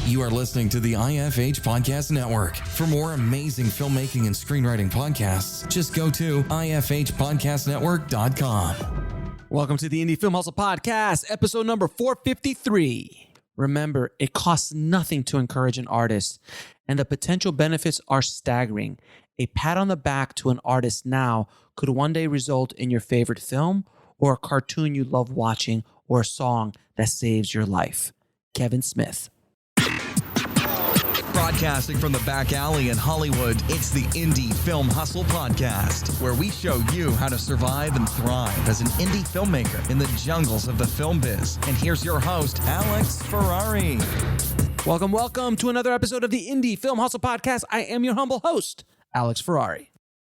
You are listening to the IFH Podcast Network. For more amazing filmmaking and screenwriting podcasts, just go to ifhpodcastnetwork.com. Welcome to the Indie Film Hustle Podcast, episode number 453. Remember, it costs nothing to encourage an artist, and the potential benefits are staggering. A pat on the back to an artist now could one day result in your favorite film or a cartoon you love watching or a song that saves your life. Kevin Smith. Broadcasting from the back alley in Hollywood, it's the Indie Film Hustle Podcast, where we show you how to survive and thrive as an indie filmmaker in the jungles of the film biz. And here's your host, Alex Ferrari. Welcome to another episode of the Indie Film Hustle Podcast. I am your humble host, Alex Ferrari.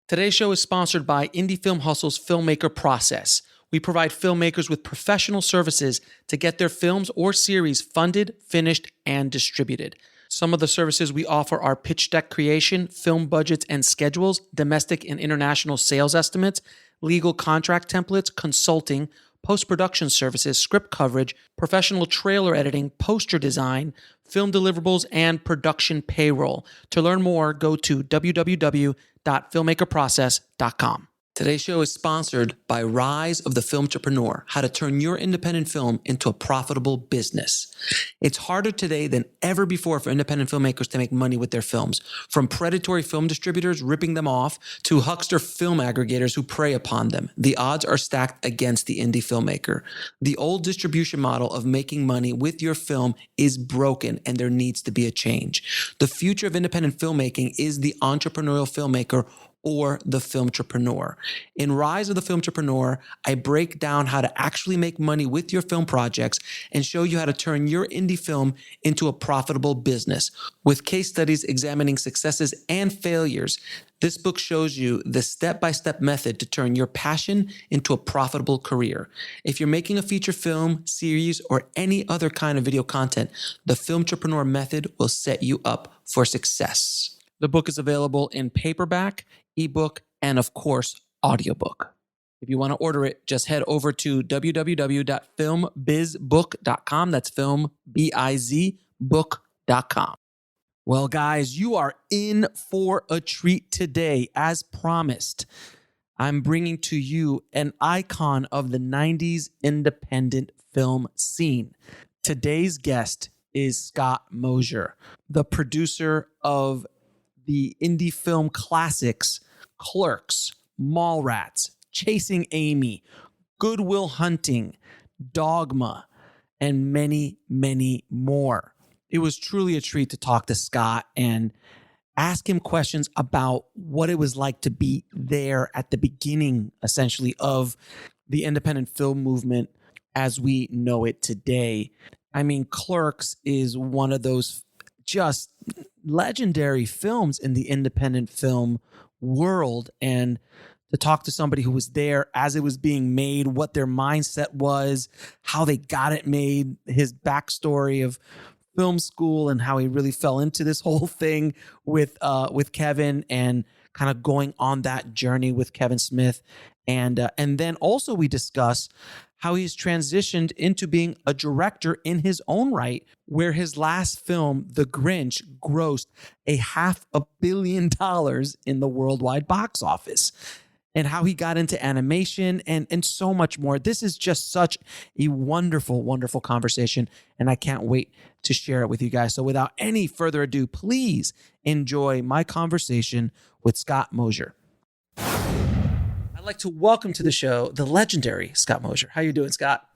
Today's show is sponsored by Indie Film Hustle's Filmmaker process. We provide filmmakers with professional services to get their films or series funded, finished, and distributed. Some of the services we offer are pitch deck creation, film budgets and schedules, domestic and international sales estimates, legal contract templates, consulting, post-production services, script coverage, professional trailer editing, poster design, film deliverables, and production payroll. To learn more, go to www.filmmakerprocess.com. Today's show is sponsored by Rise of the Filmtrepreneur, how to turn your independent film into a profitable business. It's harder today than ever before for independent filmmakers to make money with their films. From predatory film distributors ripping them off to huckster film aggregators who prey upon them, the odds are stacked against the indie filmmaker. The old distribution model of making money with your film is broken, and there needs to be a change. The future of independent filmmaking is the entrepreneurial filmmaker or the filmtrepreneur. In Rise of the Filmtrepreneur, I break down how to actually make money with your film projects and show you how to turn your indie film into a profitable business. With case studies examining successes and failures, this book shows you the step-by-step method to turn your passion into a profitable career. If you're making a feature film, series, or any other kind of video content, the Filmtrepreneur method will set you up for success. The book is available in paperback, ebook, and of course, audiobook. If you want to order it, just head over to www.filmbizbook.com. That's filmbizbook.com. Well, guys, you are in for a treat today. As promised, I'm bringing to you an icon of the 90s independent film scene. Today's guest is Scott Mosier, the producer of the indie film classics, Clerks, Mallrats, Chasing Amy, Good Will Hunting, Dogma, and many, many more. It was truly a treat to talk to Scott and ask him questions about what it was like to be there at the beginning, essentially, of the independent film movement as we know it today. I mean, Clerks is one of those just legendary films in the independent film world, and to talk to somebody who was there as it was being made, what their mindset was, how they got it made, his backstory of film school and how he really fell into this whole thing with Kevin and kind of going on that journey with Kevin Smith. And then also we discuss how he's transitioned into being a director in his own right, where his last film, The Grinch, grossed $500 million in the worldwide box office, and how he got into animation and so much more. This is just such a wonderful, wonderful conversation, and I can't wait to share it with you guys. So without any further ado, please enjoy my conversation with Scott Mosier. I'd like to welcome to the show the legendary Scott Mosier. How you doing, Scott?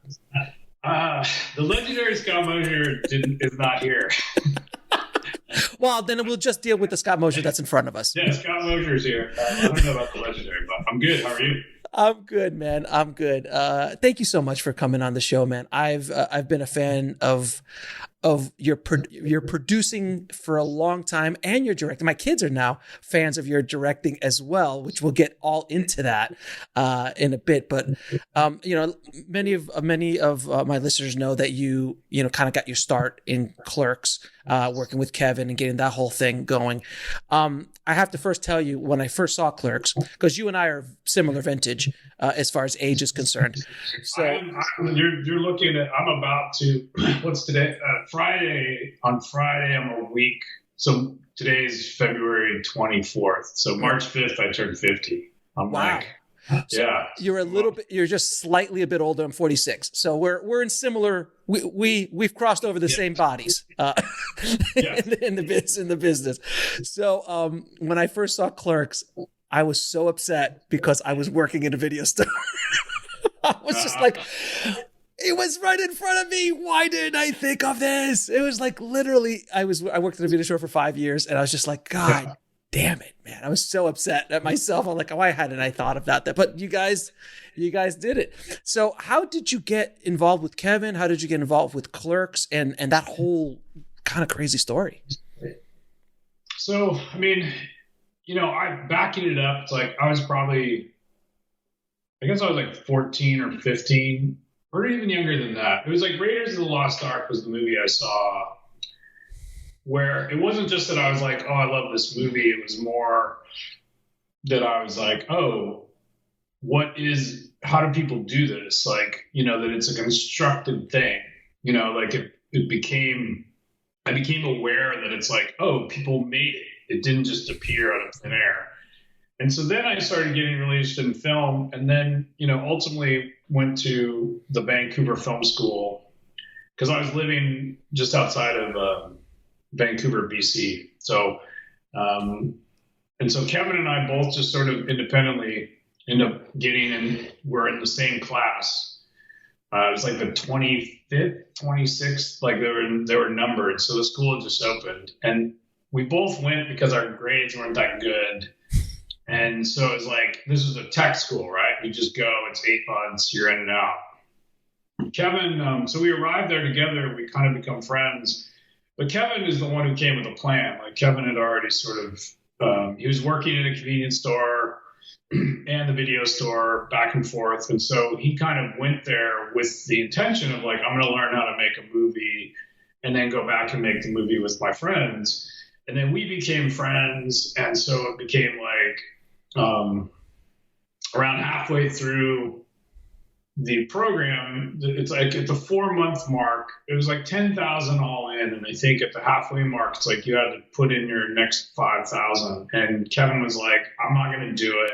The legendary Scott Mosier is not here. Well, then we'll just deal with the Scott Mosier that's in front of us. Yeah, Scott Mosier's here. I don't know about the legendary, but I'm good. How are you? I'm good, man. I'm good. Thank you so much for coming on the show, man. I've been a fan of your producing for a long time, and your directing. My kids are now fans of your directing as well, which we'll get all into that in a bit. But many of my listeners know that you kind of got your start in Clerks, working with Kevin and getting that whole thing going. I have to first tell you, when I first saw Clerks, because you and I are similar vintage as far as age is concerned. So you're looking at, I'm about to, what's today? On Friday, I'm a week. So today's February 24th. So March 5th, I turned 50. I'm Wow. So yeah. you're just slightly a bit older. I'm 46. So we're in similar, we've crossed over the same bodies, in the business. So, when I first saw Clerks, I was so upset because I was working in a video store. I was just like, it was right in front of me. Why didn't I think of this? It was like literally, I worked at a video store for 5 years, and I was just like, God damn it, man. I was so upset at myself. I'm like, why hadn't I thought of that? But you guys did it. So how did you get involved with Kevin? How did you get involved with Clerks and that whole kind of crazy story? So, I mean, I backing it up. It's like I was like 14 or 15, or even younger than that. It was like Raiders of the Lost Ark was the movie I saw, where it wasn't just that I was like, oh, I love this movie. It was more that I was like, oh, how do people do this? Like, that it's a constructed thing, like I became aware that it's like, oh, people made it. It didn't just appear out of thin air. And so then I started getting really interested in film, and then, ultimately went to the Vancouver Film School because I was living just outside of Vancouver, BC. So, and so Kevin and I both just sort of independently end up getting in. We're in the same class. It was like the 25th, 26th, like they were numbered. So the school had just opened, and we both went because our grades weren't that good. And so it was like, this is a tech school, right? You just go, it's 8 months, you're in and out. Kevin, so we arrived there together, we kind of become friends. But Kevin is the one who came with a plan. Like Kevin had already sort of, he was working in a convenience store and the video store back and forth. And so he kind of went there with the intention of like, I'm going to learn how to make a movie and then go back and make the movie with my friends. And then we became friends. And so it became like, around halfway through the program, it's like at the 4-month mark, it was like 10,000 all in. And I think at the halfway mark, it's like you had to put in your next 5,000. And Kevin was like, I'm not going to do it.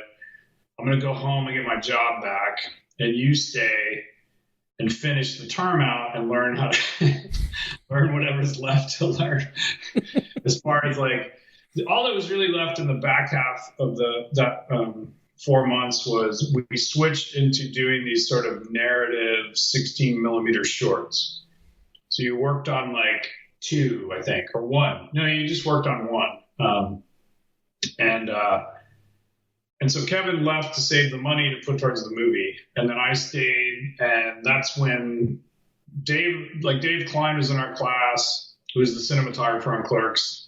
I'm going to go home and get my job back. And you stay and finish the term out and learn how to learn whatever's left to learn. As far as like, all that was really left in the back half of that 4 months was we switched into doing these sort of narrative 16 millimeter shorts. So you worked on like 2, I think, or 1. No, you just worked on 1. And so Kevin left to save the money to put towards the movie. And then I stayed, and that's when Dave Klein was in our class, who was the cinematographer on Clerks.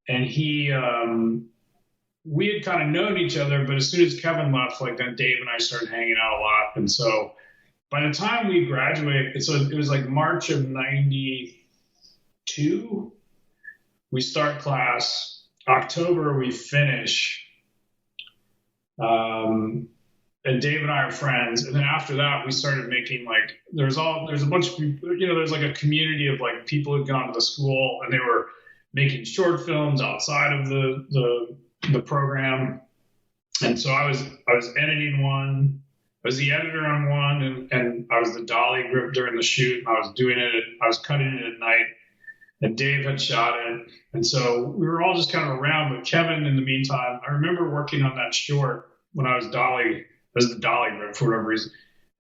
And we had kind of known each other, but as soon as Kevin left, like then Dave and I started hanging out a lot. And so by the time we graduated, so it was like March of 92, we start class. October, we finish. And Dave and I are friends. And then after that, we started making like, there's a bunch of people, there's like a community of like people who'd gone to the school and they were making short films outside of the program. And so I was editing one, I was the editor on one, and I was the dolly grip during the shoot, and I was cutting it at night, and Dave had shot it. And so we were all just kind of around, but Kevin, in the meantime, I remember working on that short when I was the dolly grip for whatever reason.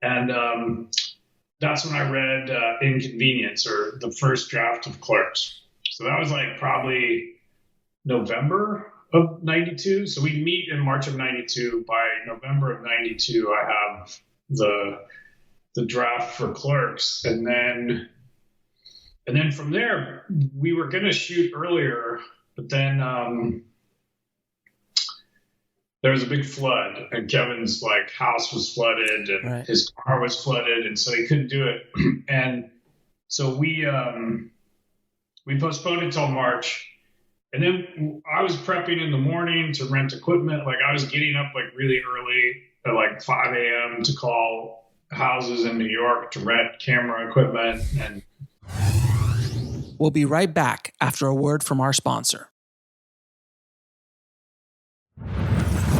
And that's when I read Inconvenience, or the first draft of Clerks. So that was like probably November of 92. So we meet in March of 92. By November of 92, I have the draft for Clerks. And then from there, we were going to shoot earlier, but then there was a big flood, and Kevin's like house was flooded, and his car was flooded, and so he couldn't do it. And so we postponed it till March. And then I was prepping in the morning to rent equipment. Like I was getting up like really early at like 5 a.m. to call houses in New York to rent camera equipment. And We'll be right back after a word from our sponsor.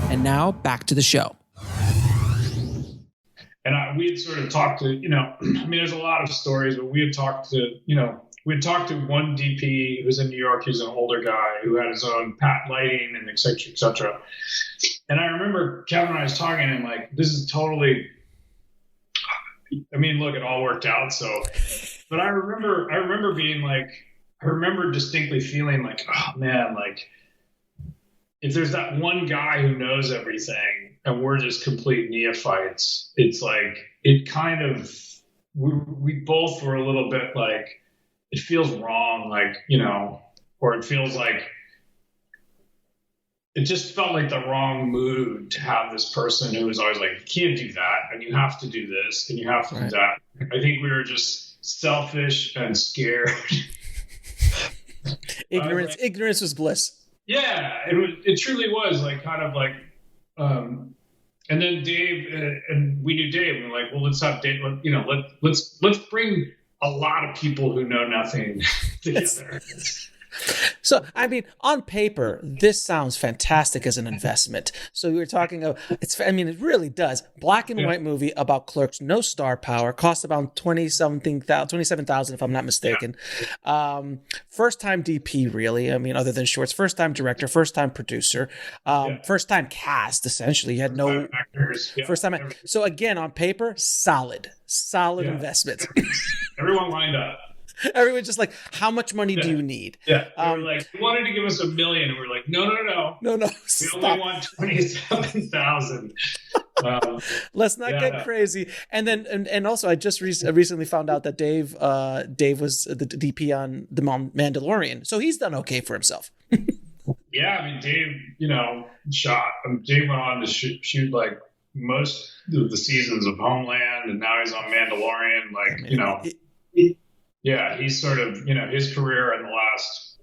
And now back to the show. And we had sort of talked to, I mean, there's a lot of stories, but we had talked to, we had talked to one DP who was in New York. He was an older guy who had his own pat lighting and et cetera, et cetera. And I remember Kevin and I was talking and like, this is totally, I mean, look, it all worked out. So, but I remember being like, I remember distinctly feeling like, oh man, like if there's that one guy who knows everything and we're just complete neophytes, it's like, it kind of, we both were a little bit like, it feels wrong, like, or it feels like, it just felt like the wrong mood to have this person who was always like, you can't do that, and you have to do this, and you have to do that. I think we were just selfish and scared. Ignorance was bliss. Yeah, it truly was like kind of like, and then Dave, and we knew Dave, and we're like, well, let's have Dave, let's bring a lot of people who know nothing together. So, I mean, on paper, this sounds fantastic as an investment. So we were talking of, it really does. Black and white movie about clerks, no star power, cost about $27,000 if I'm not mistaken. Yeah. First time DP, really. I mean, other than shorts, first time director, first time producer, first time cast, essentially. You had no actors. Yeah. First time. So again, on paper, solid investment. Everyone lined up. Everyone's just like, how much money do you need? Yeah. They were like, we wanted to give us $1 million. And we're like, no. We stop. only want 27,000. Let's not get crazy. And then, and also, I just recently found out that Dave was the DP on The Mandalorian. So he's done okay for himself. Yeah. I mean, Dave, Dave went on to shoot like most of the seasons of Homeland, and now he's on Mandalorian. Yeah, he's sort of, his career in the last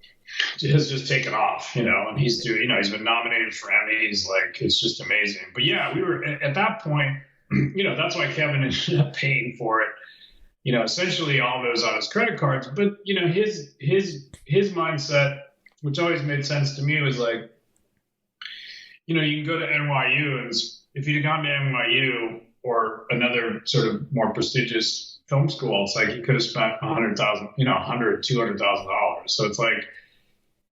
has just taken off, and he's doing, he's been nominated for Emmys. Like, it's just amazing. But yeah, we were at that point, that's why Kevin ended up paying for it, essentially all those on his credit cards. But, his mindset, which always made sense to me, was like, you can go to NYU, and if you'd gone to NYU or another sort of more prestigious film school, it's like he could have spent $200,000. So it's like,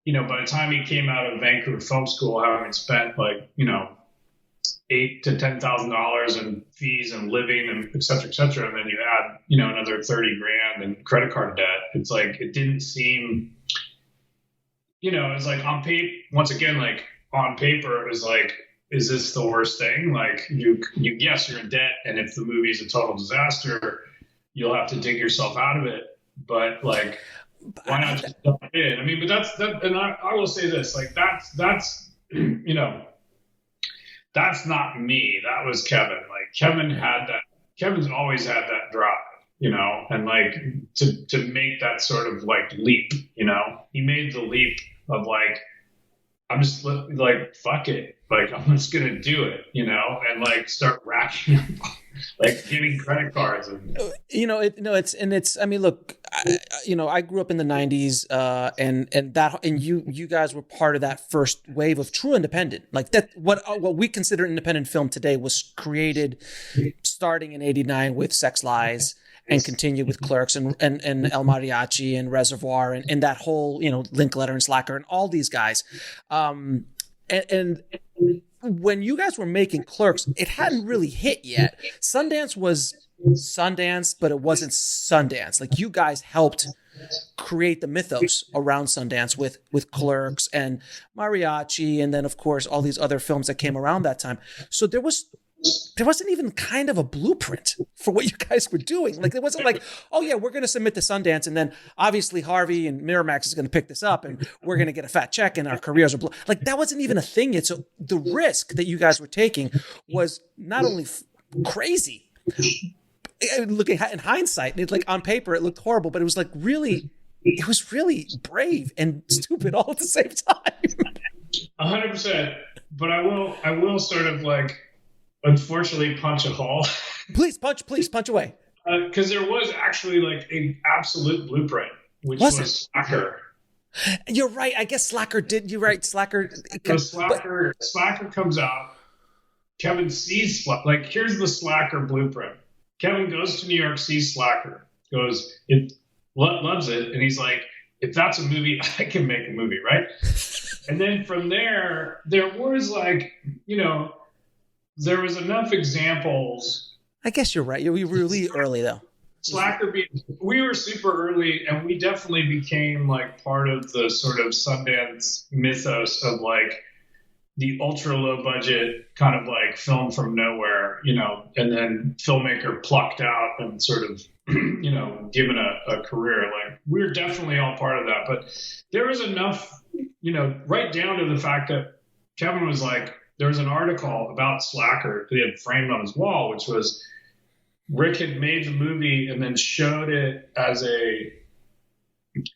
by the time he came out of Vancouver Film School, having spent like, $8,000 to $10,000 in fees and living and et cetera, and then you add, another $30,000 in credit card debt. It's like, it didn't seem, it's like on paper, once again, like on paper, it was like, is this the worst thing? Like yes, you're in debt. And if the movie is a total disaster, you'll have to dig yourself out of it, but like, why not just jump in? I mean, but that's that, and I will say this, like that's that's not me. That was Kevin. Like Kevin's always had that drive, and like to make that sort of like leap, he made the leap of like, I'm just like, fuck it. Like, I'm just going to do it, and like start racking up, like getting credit cards. And I mean, look, I grew up in the 90s, and you guys were part of that first wave of true independent. Like that, what we consider independent film today was created starting in '89 with Sex Lies, and continued with Clerks and El Mariachi and Reservoir and that whole, Linkletter and Slacker and all these guys. And when you guys were making Clerks, it hadn't really hit yet. Sundance was Sundance, but it wasn't Sundance. Like, you guys helped create the mythos around Sundance with Clerks and Mariachi, and then of course all these other films that came around that time. So there wasn't even kind of a blueprint for what you guys were doing. Like, it wasn't like, oh yeah, we're going to submit to Sundance, and then obviously Harvey and Miramax is going to pick this up, and we're going to get a fat check, and our careers are like, that wasn't even a thing yet. So the risk that you guys were taking was not only crazy, looking in hindsight, like on paper it looked horrible, but it was like really brave and stupid all at the same time. 100%. But I will sort of like, unfortunately, punch a hole. Please punch away. Because there was actually like an absolute blueprint. which Was was Slacker. You're right. I guess Slacker did. You're right. Slacker. So Slacker comes out. Kevin sees like here's the Slacker blueprint. Kevin goes to New York, sees Slacker, loves it, and he's like, if that's a movie, I can make a movie, right? And then from there was like, there was enough examples. I guess you're right. We were really early though. We were super early, and we definitely became like part of the sort of Sundance mythos of like the ultra low budget kind of like film from nowhere, and then filmmaker plucked out and sort of, given a career. Like we're definitely all part of that, but there was enough, right down to the fact that Kevin was like, there was an article about Slacker that he had framed on his wall, which was Rick had made the movie and then showed it as a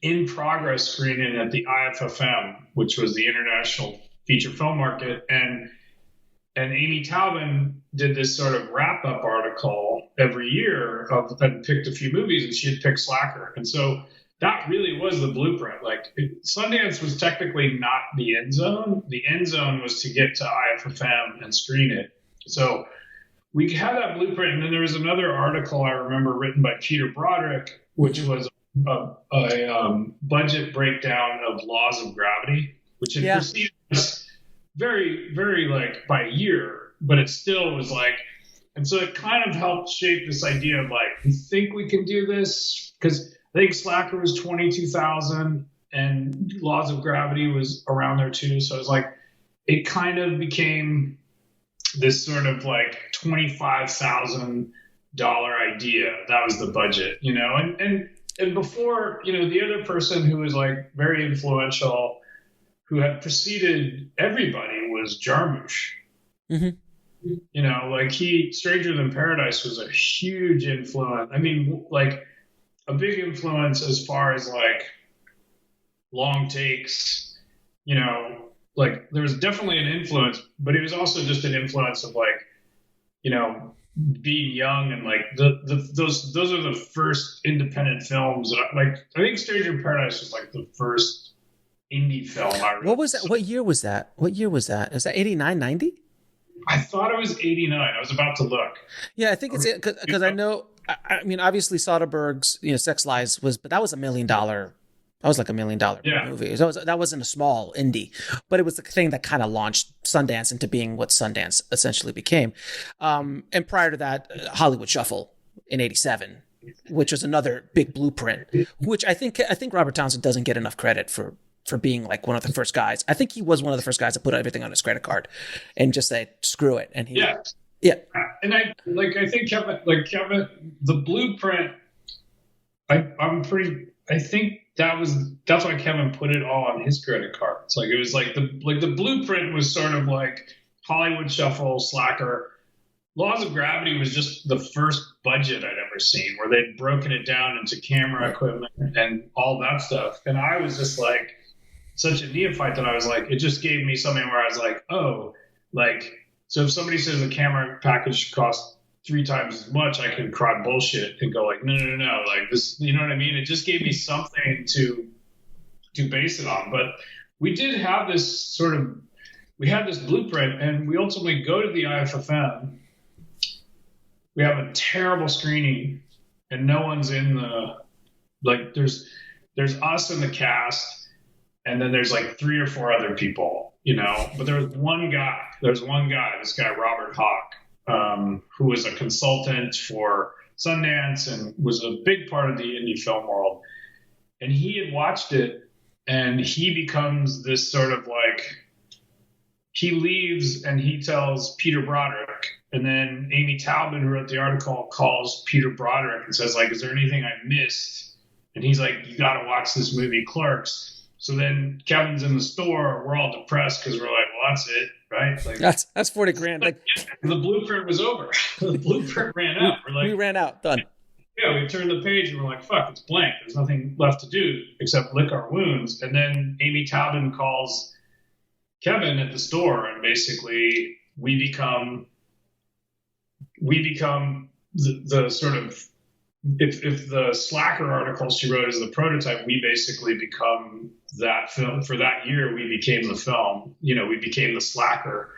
in progress screening at the IFFM, which was the International Feature Film Market, and Amy Taubin did this sort of wrap up article every year and picked a few movies, and she had picked Slacker, and so that really was the blueprint. Like Sundance was technically not the end zone. The end zone was to get to IFFM and screen it. So we had that blueprint, and then there was another article I remember written by Peter Broderick, which was a budget breakdown of Laws of Gravity, which had proceeded very, very like by a year, but it still was like, and so it kind of helped shape this idea of like, we think we can do this, because I think Slacker was 22,000 and Laws of Gravity was around there too. So it was like, it kind of became this sort of like $25,000 idea. That was the budget, and before, the other person who was like very influential, who had preceded everybody, was Jarmusch. Mm-hmm. Like Stranger Than Paradise was a huge influence. I mean, like a big influence as far as like long takes, like there was definitely an influence, but it was also just an influence of like, being young and like those are the first independent films that I think Stranger Than Paradise was like the first indie film I remember. What was that? What year was that? Is that 89, 90? I thought it was 89. I was about to look. Yeah, I think it's because I know. I mean, obviously Soderbergh's Sex Lies but that was $1 million. That was like $1 million movie. So that wasn't a small indie, but it was the thing that kind of launched Sundance into being what Sundance essentially became. And prior to that, Hollywood Shuffle in '87, which was another big blueprint. Which I think Robert Townsend doesn't get enough credit for being like one of the first guys. I think he was one of the first guys to put everything on his credit card and just say, screw it. And he, And I think Kevin, the blueprint, I think that's why Kevin put it all on his credit card. It's like, it was like the blueprint was sort of like Hollywood Shuffle, Slacker. Laws of Gravity was just the first budget I'd ever seen, where they'd broken it down into camera equipment and all that stuff. And I was just like, such a neophyte that I was like, it just gave me something where I was like, oh, like, so if somebody says a camera package costs 3 times as much, I can cry bullshit and go like, no, like this, you know what I mean? It just gave me something to base it on. But we did have this we had this blueprint, and we ultimately go to the IFFM. We have a terrible screening, and no one's in there's us in the cast, and then there's like 3 or 4 other people, but there's one guy, this guy, Robert Hawk, who was a consultant for Sundance and was a big part of the indie film world. And he had watched it, and he becomes this sort of like, he leaves and he tells Peter Broderick, and then Amy Taubin, who wrote the article, calls Peter Broderick and says like, is there anything I missed? And he's like, you got to watch this movie Clerks. So then Kevin's in the store. We're all depressed because we're like, well, that's it, right? Like, that's $40,000. Like the blueprint was over. The blueprint ran out. We're like, we ran out. Done. Yeah, we turned the page and we're like, fuck, it's blank. There's nothing left to do except lick our wounds. And then Amy Taubin calls Kevin at the store, and basically we become the sort of if the Slacker article she wrote is the prototype, we basically become that film. For that year, we became the film. We became the Slacker.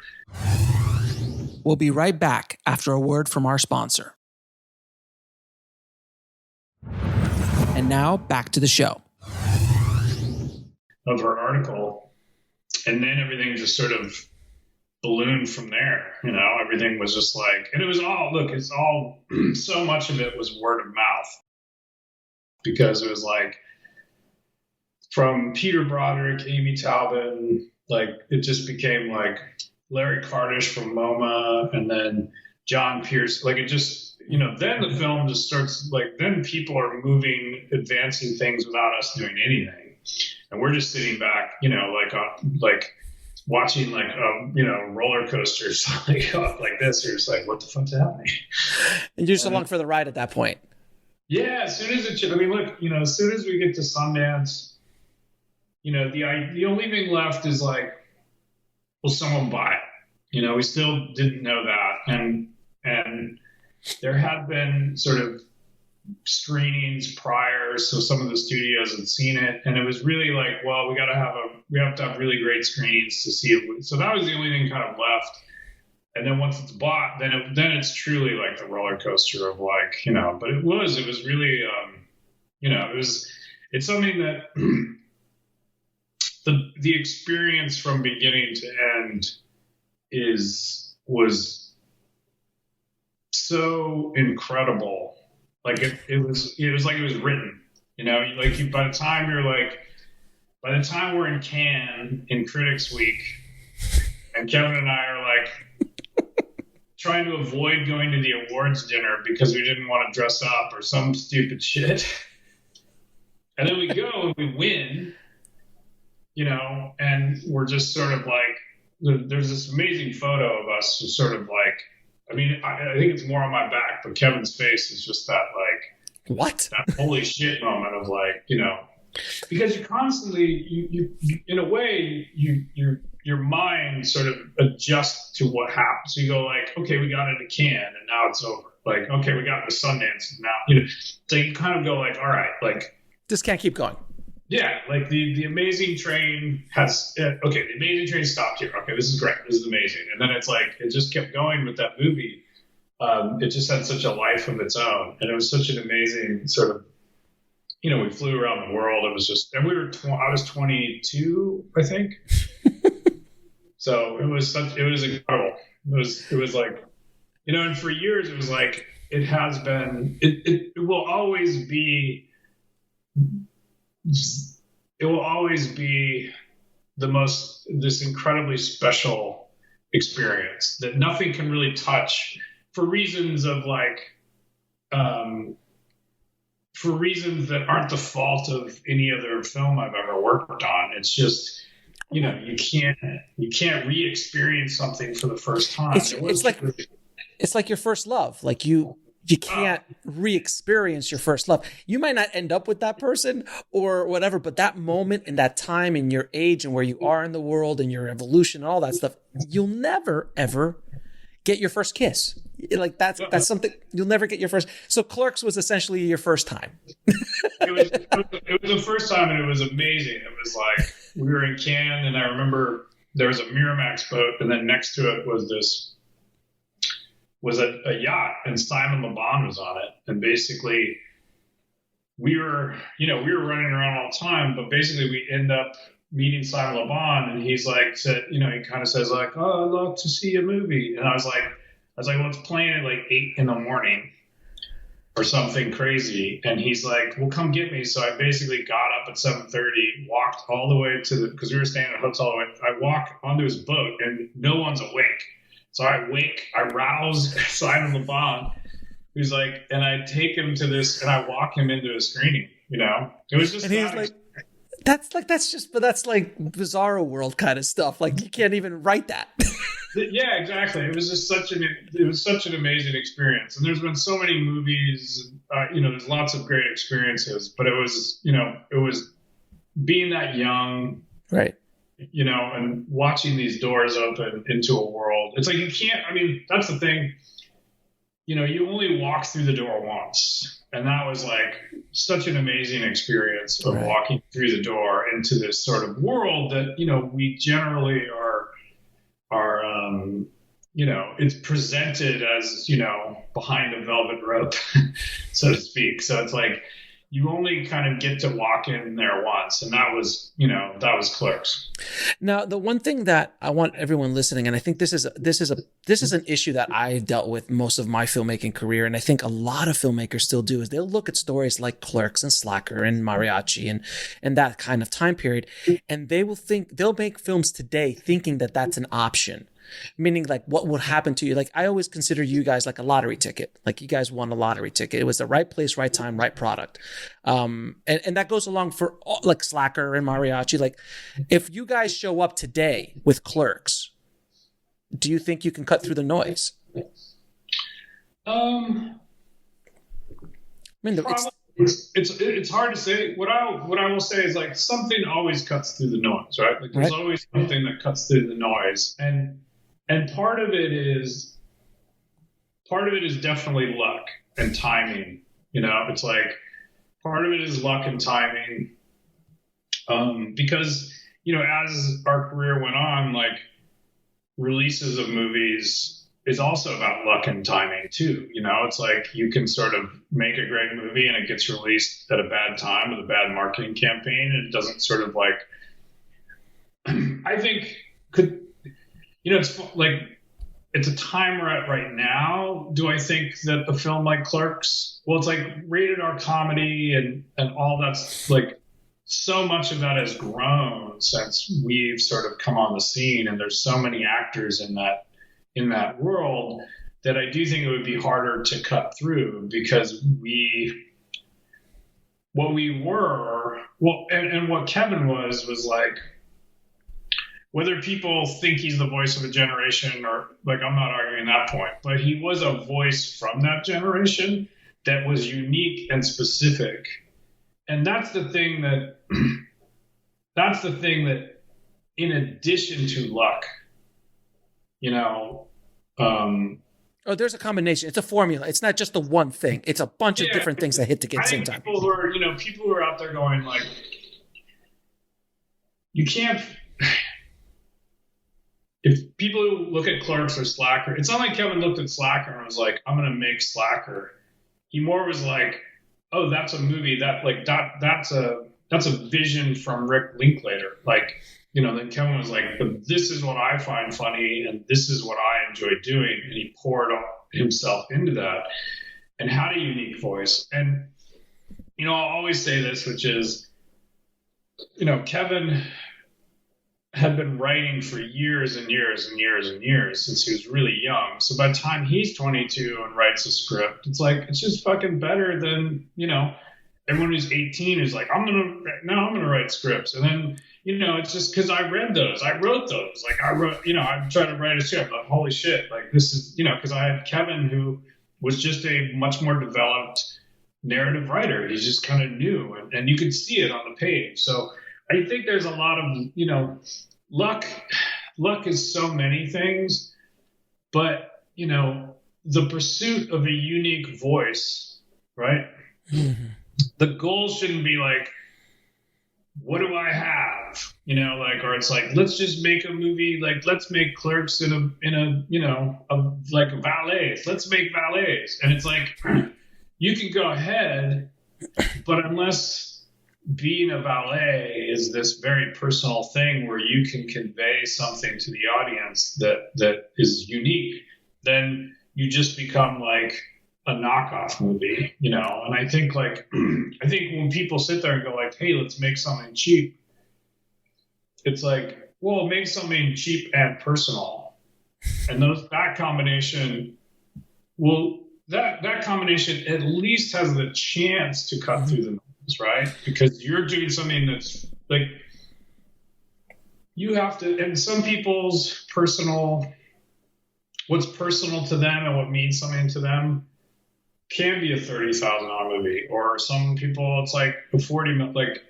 We'll be right back after a word from our sponsor. And now back to the show. Of her article. And then everything just sort of ballooned from there. Everything was just like, and it was all, so much of it was word of mouth, because it was like from Peter Broderick, Amy Taubin, like it just became like Larry Kardish from MoMA, and then John Pierce, like it just, then the film just starts, like, then people are moving, advancing things without us doing anything. And we're just sitting back, like watching roller coasters like this. You're just like, what the fuck's happening? And you're just along for the ride at that point. Yeah, as soon as as soon as we get to Sundance, the only thing left is like, will someone buy it? We still didn't know that, and there had been sort of screenings prior, so some of the studios had seen it, and it was really like, well, we have to have really great screenings to see it. So that was the only thing kind of left. And then once it's bought, then it's truly like the roller coaster of like, but it was really, it's something that the experience from beginning to end was so incredible. Like it was like it was written, by the time we're in Cannes in Critics Week, and Kevin and I are like trying to avoid going to the awards dinner because we didn't want to dress up or some stupid shit. And then we go and we win, and we're just sort of like, there's this amazing photo of us just sort of like, I think it's more on my back, but Kevin's face is just that like, what? That holy shit moment of like, because you constantly, you in a way, your mind sort of adjusts to what happens. So you go like, okay, we got into Cannes and now it's over. Like, okay, we got into Sundance and now, so you kind of go like, all right, like, this can't keep going. Yeah, like the Amazing Train has, the Amazing Train stopped here. Okay, this is great. This is amazing. And then it's like, it just kept going with that movie. It just had such a life of its own. And it was such an amazing sort of, we flew around the world. It was just, and I was 22, I think. So it was incredible. It was like, and for years it was like, it has been, it will always be, this incredibly special experience that nothing can really touch for reasons of like, for reasons that aren't the fault of any other film I've ever worked on. It's just, you can't re-experience something for the first time. It's like your first love. Like you can't re-experience your first love. You might not end up with that person or whatever, but that moment and that time and your age and where you are in the world and your evolution and all that stuff, you'll never, ever get your first kiss. Like that's something you'll never get your first. So Clerks was essentially your first time. It was the first time, and it was amazing. It was like we were in Cannes, and I remember there was a Miramax boat, and then next to it was a yacht, and Simon Le Bon was on it. And basically we were running around all the time, but basically we end up meeting Simon Le Bon, and he's like, he kind of says like, oh, I'd love to see a movie. And I was like, well, it's playing at like 8 a.m. or something crazy. And he's like, well, come get me. So I basically got up at 7:30, walked all the way because we were staying at a hotel. I walk onto his boat and no one's awake. So I rouse Simon Le Bon, who's like, and I take him to this, and I walk him into a screening, It was just, and he's like, that's like Bizarro World kind of stuff. Like you can't even write that. Yeah, exactly. It was just such an amazing experience. And there's been so many movies, there's lots of great experiences, but it was being that young, right? And watching these doors open into a world. It's like you can't, that's the thing, you only walk through the door once. And that was like such an amazing experience of walking through the door into this sort of world that, we generally are it's presented as, behind a velvet rope, so to speak. So it's like, you only kind of get to walk in there once. And that was Clerks. Now, the one thing that I want everyone listening, and I think this is an issue that I've dealt with most of my filmmaking career, and I think a lot of filmmakers still do, is they'll look at stories like Clerks and Slacker and Mariachi and that kind of time period, and they'll make films today thinking that that's an option. Meaning, like, what would happen to you? Like, I always consider you guys like a lottery ticket. Like, you guys won a lottery ticket. It was the right place, right time, right product. And that goes along for all, like Slacker and Mariachi. Like, if you guys show up today with Clerks, do you think you can cut through the noise? I mean, it's hard to say. What I will say is, like, something always cuts through the noise, right? Like, there's always something that cuts through the noise, and part of it is definitely luck and timing. It's like, part of it is luck and timing, because as our career went on, like, releases of movies is also about luck and timing too. It's like, you can sort of make a great movie and it gets released at a bad time with a bad marketing campaign, and it doesn't sort of like, I think it's like, it's a time we're at right now. Do I think that a film like Clerks, well, it's like rated R comedy and all that's, like, so much of that has grown since we've sort of come on the scene, and there's so many actors in that world that I do think it would be harder to cut through, because what Kevin was like, whether people think he's the voice of a generation or, like, I'm not arguing that point, but he was a voice from that generation that was unique and specific. And that's the thing that in addition to luck, there's a combination. It's a formula. It's not just the one thing. It's a bunch of different things that hit together at the same time. People who are out there going, like, you can't. If people who look at Clerks or Slacker, it's not like Kevin looked at Slacker and was like, I'm going to make Slacker. He more was like, oh, that's a movie that's a vision from Rick Linklater. Like, then Kevin was like, but this is what I find funny and this is what I enjoy doing. And he poured himself into that and had a unique voice. And, I'll always say this, which is, Kevin had been writing for years and years and years and years since he was really young. So by the time he's 22 and writes a script, it's like, it's just fucking better than, everyone who's 18 is like, I'm going to write scripts. And then, it's just because I wrote those. Like, I tried to write a script, like, holy shit, like, this is, because I had Kevin, who was just a much more developed narrative writer. He's just kind of new, and you could see it on the page. So I think there's a lot of, luck. Luck is so many things, but, the pursuit of a unique voice, right? Mm-hmm. The goal shouldn't be like, what do I have? Or it's like, let's just make a movie. Like, let's make Clerks in a like valets. Let's make valets. And it's like, you can go ahead, but unless being a valet is this very personal thing where you can convey something to the audience that is unique, then you just become like a knockoff movie, And I think when people sit there and go like, hey, let's make something cheap, it's like, well, make something cheap and personal. And that combination at least has the chance to cut through the noise, right? Because you're doing something that's like, you have to, and some people's what's personal to them and what means something to them can be a $30,000 movie, or some people it's like a 40 million. Like,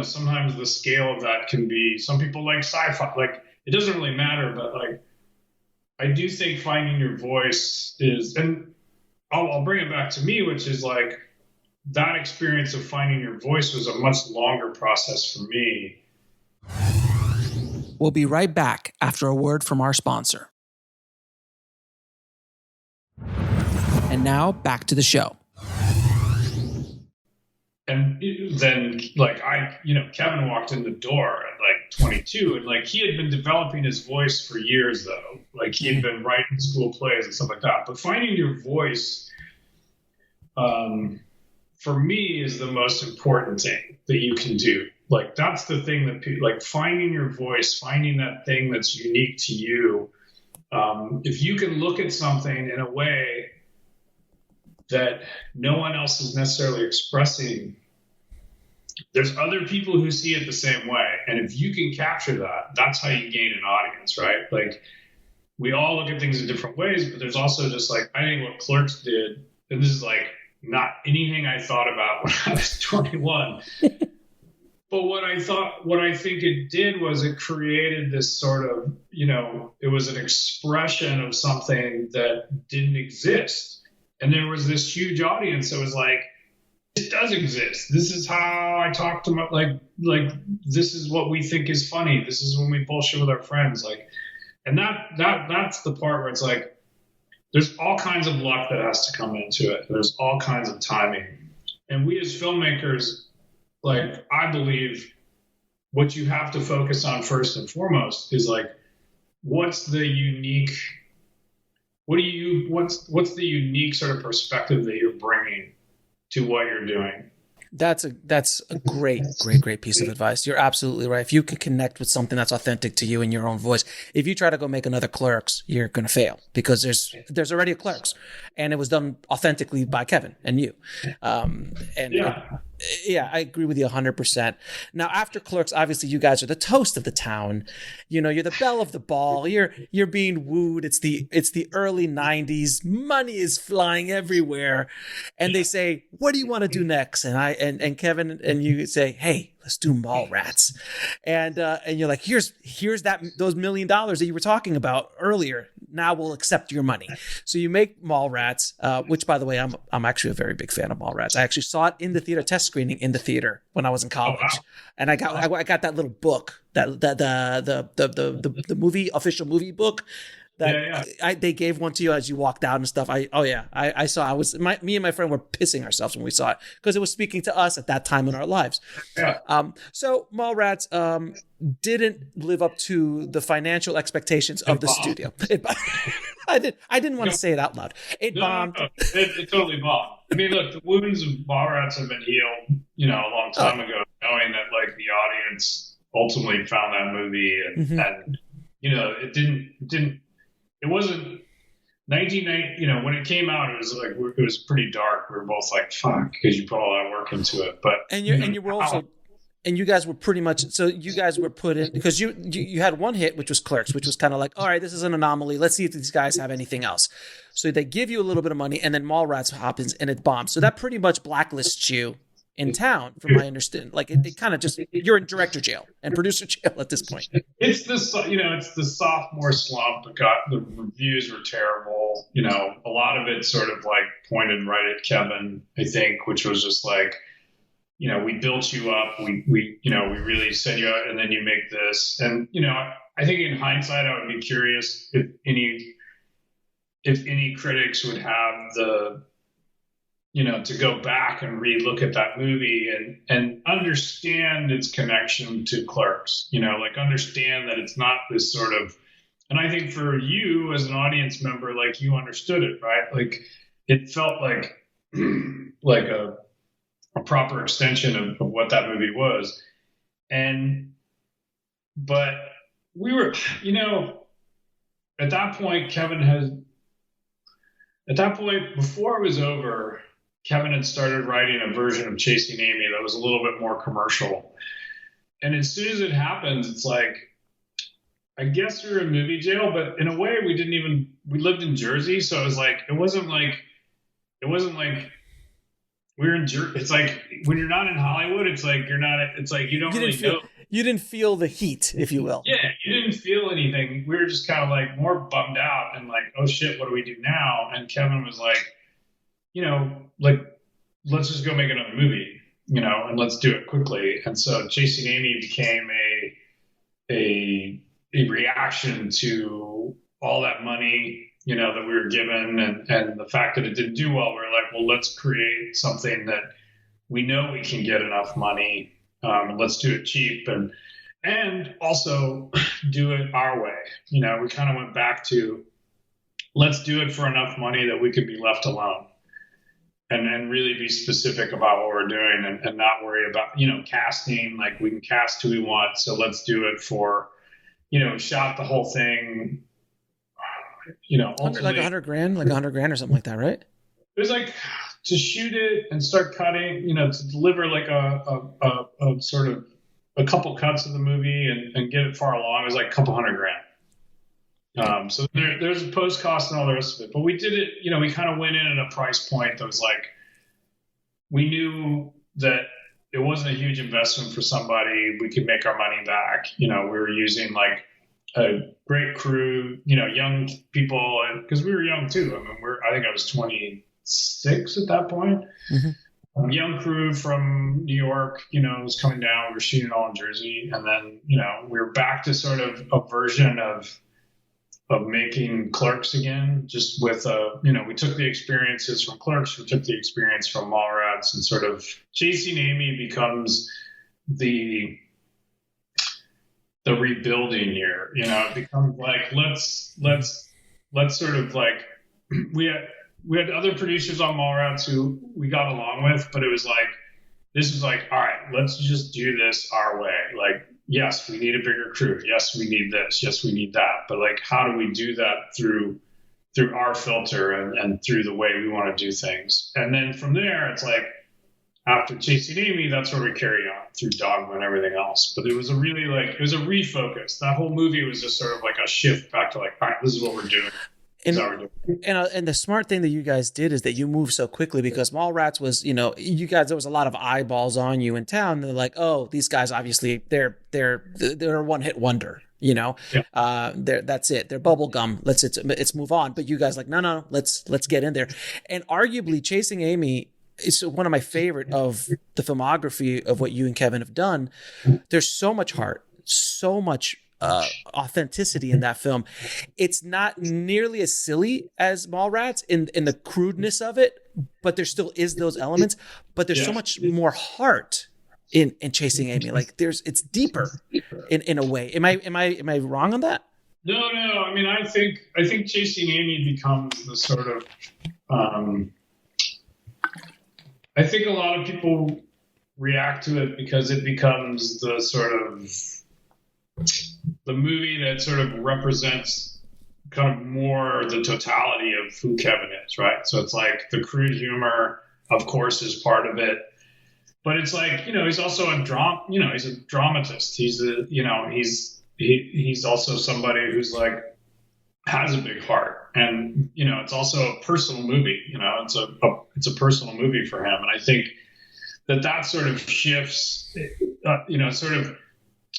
sometimes the scale of that can be. Some people like sci-fi. Like, it doesn't really matter, but like, I do think finding your voice is, and I'll bring it back to me, which is like that experience of finding your voice was a much longer process for me. We'll be right back after a word from our sponsor. And now back to the show. And then, like, Kevin walked in the door at like 22, and like he had been developing his voice for years, though. Like he had been writing school plays and stuff like that. But finding your voice, for me, is the most important thing that you can do. Like that's the thing that people like, finding your voice, finding that thing that's unique to you. If you can look at something in a way that no one else is necessarily expressing, there's other people who see it the same way. And if you can capture that, that's how you gain an audience, right? Like we all look at things in different ways, but there's also just like, I think what Clerks did, and this is like not anything I thought about when I was 21, but what I think it did was it created this sort of, it was an expression of something that didn't exist. And there was this huge audience that was like, this does exist. This is how I talk to my, like this is what we think is funny. This is when we bullshit with our friends. Like, and that's the part where it's like, there's all kinds of luck that has to come into it. There's all kinds of timing. And we as filmmakers, like, I believe what you have to focus on first and foremost is like, what's the unique sort of perspective that you're bringing to what you're doing? That's a great piece of advice. You're absolutely right. If you can connect with something that's authentic to you in your own voice, if you try to go make another Clerks, you're going to fail because there's already a Clerks, and it was done authentically by Kevin and you. Yeah, I agree with you 100%. Now, after Clerks, obviously you guys are the toast of the town. You're the belle of the ball. You're being wooed. It's the early 90s. Money is flying everywhere. And they say, what do you want to do next? And Kevin and you say, hey, let's do Mallrats. And you're like, here's those $1 million that you were talking about earlier. Now we'll accept your money. So you make Mallrats, which, by the way, I'm actually a very big fan of Mallrats. I actually saw it in the theater, test screening in the theater when I was in college. Oh, wow. And I got that little book, the movie, official movie book. They gave one to you as you walked out and stuff. I saw. Me and my friend were pissing ourselves when we saw it because it was speaking to us at that time in our lives. Yeah. So Mallrats didn't live up to the financial expectations of the studio. I didn't want to say it out loud. It bombed. No, it totally bombed. I mean, look, the wounds of Mallrats have been healed, a long time ago, knowing that like the audience ultimately found that movie and it didn't. It wasn't 1990, when it came out, it was like, it was pretty dark. We were both like, fuck, because you put all that work into it. But you were also, and you guys were pretty much, so you guys were put in, because you had one hit, which was Clerks, which was kind of like, all right, this is an anomaly. Let's see if these guys have anything else. So they give you a little bit of money, and then Mallrats happens and it bombs. So that pretty much blacklists you in town, from my understanding. Like it kind of just, you're in director jail and producer jail at this point. It's the sophomore slump. The reviews were terrible. A lot of it sort of like pointed right at Kevin, I think, which was just like, we built you up. We really set you out, and then you make this. And, I think in hindsight, I would be curious if any critics would have the, to go back and re-look at that movie and understand its connection to Clerks, like understand that it's not this sort of, and I think for you as an audience member, like you understood it, right? Like it felt like, like a proper extension of what that movie was. But we were, at that point, before it was over, Kevin had started writing a version of Chasing Amy that was a little bit more commercial. And as soon as it happens, it's like, I guess we were in movie jail, but in a way we lived in Jersey. So it wasn't like we're in Jersey. It's like when you're not in Hollywood, it's like you don't really know. You didn't feel the heat, if you will. Yeah, you didn't feel anything. We were just kind of like more bummed out and like, oh shit, what do we do now? And Kevin was like, like, let's just go make another movie, and let's do it quickly. And so Chasing Amy became a reaction to all that money, that we were given, and the fact that it didn't do well. We're like, well, let's create something that we know we can get enough money. Let's do it cheap and also do it our way. We kind of went back to, let's do it for enough money that we could be left alone and really be specific about what we're doing and not worry about, casting. Like, we can cast who we want. So let's do it for, shot the whole thing, like $100,000 or something like that, right? It was like to shoot it and start cutting, to deliver like a sort of a couple cuts of the movie and get it far along. It was like a couple $100,000. So there's a post cost and all the rest of it, but we did it, we kind of went in at a price point that was like, we knew that it wasn't a huge investment for somebody. We could make our money back. We were using like a great crew, young people, and because we were young too. I mean, I think I was 26 at that point. Mm-hmm. Young crew from New York, was coming down. We were shooting all in Jersey, and then we were back to sort of a version of making Clerks again, just with we took the experiences from Clerks, we took the experience from Mallrats, and sort of Chasing Amy becomes the rebuilding year. It becomes like, let's sort of like, we had other producers on Mallrats who we got along with, but it was like, this was like, all right, let's just do this our way. Like, yes, we need a bigger crew. Yes, we need this. Yes, we need that. But like, how do we do that through our filter and through the way we want to do things? And then from there, it's like, after Chasing Amy, that's where we carry on through Dogma and everything else. But it was a refocus. That whole movie was just sort of like a shift back to like, all right, this is what we're doing. And the smart thing that you guys did is that you moved so quickly, because Mallrats was, you guys, there was a lot of eyeballs on you in town. They're like, oh, these guys, obviously they're a one-hit wonder, Yeah. That's it. They're bubble gum. Let's move on. But you guys like, no, let's get in there. And arguably Chasing Amy is one of my favorite of the filmography of what you and Kevin have done. There's so much heart, so much authenticity in that film. It's not nearly as silly as Mallrats in the crudeness of it, but there still is those elements. But there's so much more heart in Chasing Amy. Like it's deeper in a way. Am I wrong on that? No. I mean, I think Chasing Amy becomes the sort of I think a lot of people react to it because it becomes the sort of the movie that sort of represents kind of more the totality of who Kevin is, right? So it's like the crude humor, of course, is part of it, but it's like, he's also he's a dramatist. He's also somebody who's like has a big heart, and it's also a personal movie. It's a personal movie for him, and I think that sort of shifts. Sort of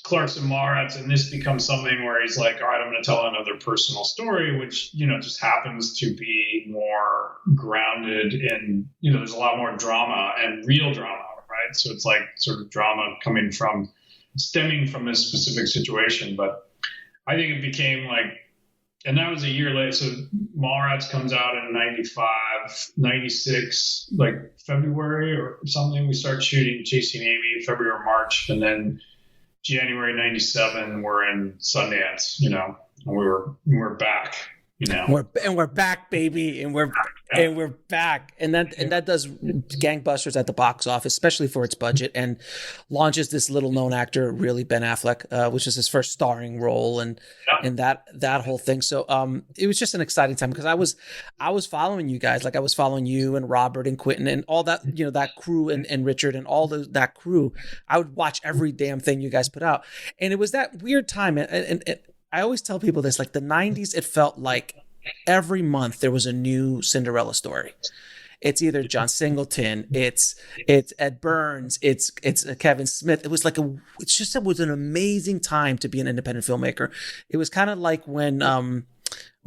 Clerks and Mallrats, and this becomes something where he's like, all right, I'm going to tell another personal story, which just happens to be more grounded in there's a lot more drama and real drama, right? So it's like sort of drama stemming from this specific situation, but I think it became like. And that was a year later. So Mallrats comes out in 95, 96, like February or something. We start shooting Chasing Amy February or March. And then January 97, we're in Sundance, and we're back, We're back, baby. And we're back. And that does gangbusters at the box office, especially for its budget, and launches this little known actor, really, Ben Affleck, which is his first starring role and that whole thing. So it was just an exciting time, because I was following you guys, like I was following you and Robert and Quentin and all that, that crew and Richard and all that crew. I would watch every damn thing you guys put out. And it was that weird time. And I always tell people this, like the 90s, it felt like every month there was a new Cinderella story. It's either John Singleton, it's Ed Burns, it's Kevin Smith. It was it was an amazing time to be an independent filmmaker. It was kind of like when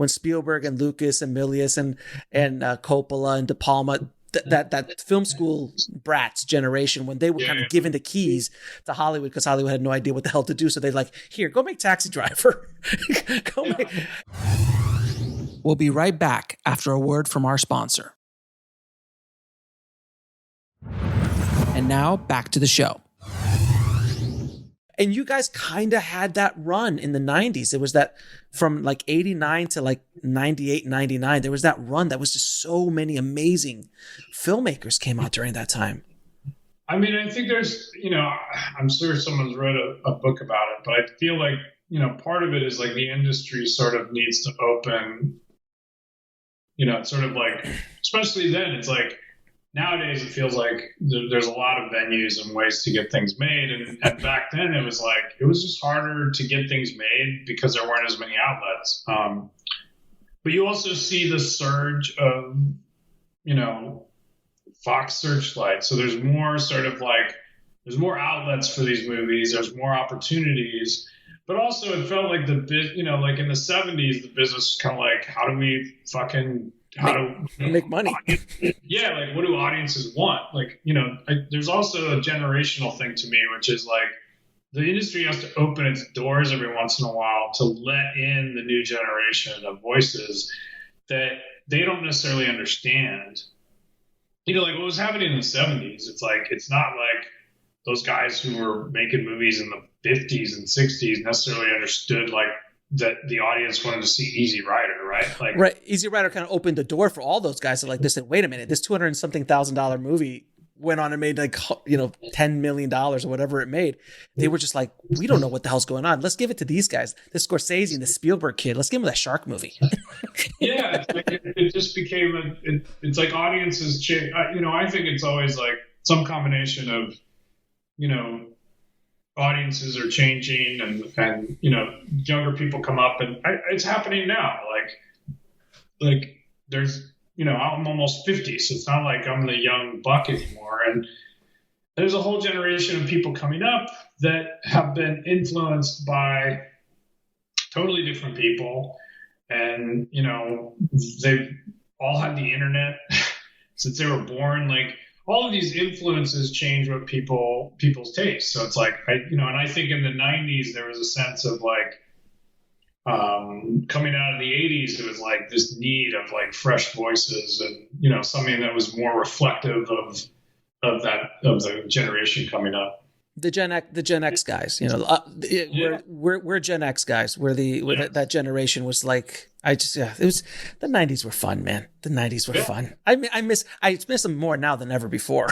when Spielberg and Lucas and Milius and Coppola and De Palma, that film school brats generation, when they were kind of given the keys to Hollywood because Hollywood had no idea what the hell to do. So they're like, here, go make Taxi Driver. We'll be right back after a word from our sponsor. And now back to the show. And you guys kind of had that run in the 90s. It was that from like 89 to like 98, 99. There was that run that was just so many amazing filmmakers came out during that time. I mean, I think there's, I'm sure someone's wrote a book about it, but I feel like, part of it is like the industry sort of needs to open, it's sort of like, especially then, it's like, nowadays, it feels like there's a lot of venues and ways to get things made. And back then, it was just harder to get things made because there weren't as many outlets. But you also see the surge of, Fox Searchlight. So there's more there's more outlets for these movies. There's more opportunities. But also, it felt like like in the 70s, the business was kind of like, how do we make money? Yeah, like what do audiences want? Like, there's also a generational thing to me, which is like the industry has to open its doors every once in a while to let in the new generation of voices that they don't necessarily understand. Like what was happening in the 70s, it's like, it's not like those guys who were making movies in the 50s and 60s necessarily understood like that the audience wanted to see Easy Rider, right? Like, right. Easy Rider kind of opened the door for all those guys to like, listen, wait a minute, this $200,000 movie went on and made like, $10 million or whatever it made. They were just like, we don't know what the hell's going on. Let's give it to these guys. The Scorsese and the Spielberg kid. Let's give them that shark movie. Yeah. It's like, it just became it's like audiences change. I think it's always like some combination of, audiences are changing and younger people come up and it's happening now. Like there's, I'm almost 50, so it's not like I'm the young buck anymore. And there's a whole generation of people coming up that have been influenced by totally different people. And, they've all had the internet since they were born. Like, all of these influences change what people's tastes. So it's like, and I think in the 90s, there was a sense of like, coming out of the 80s, it was like this need of like fresh voices and, something that was more reflective of the generation coming up. The Gen X guys, we're Gen X guys. That generation was like, it was, the 90s were fun, man. The 90s were fun. I miss them more now than ever before.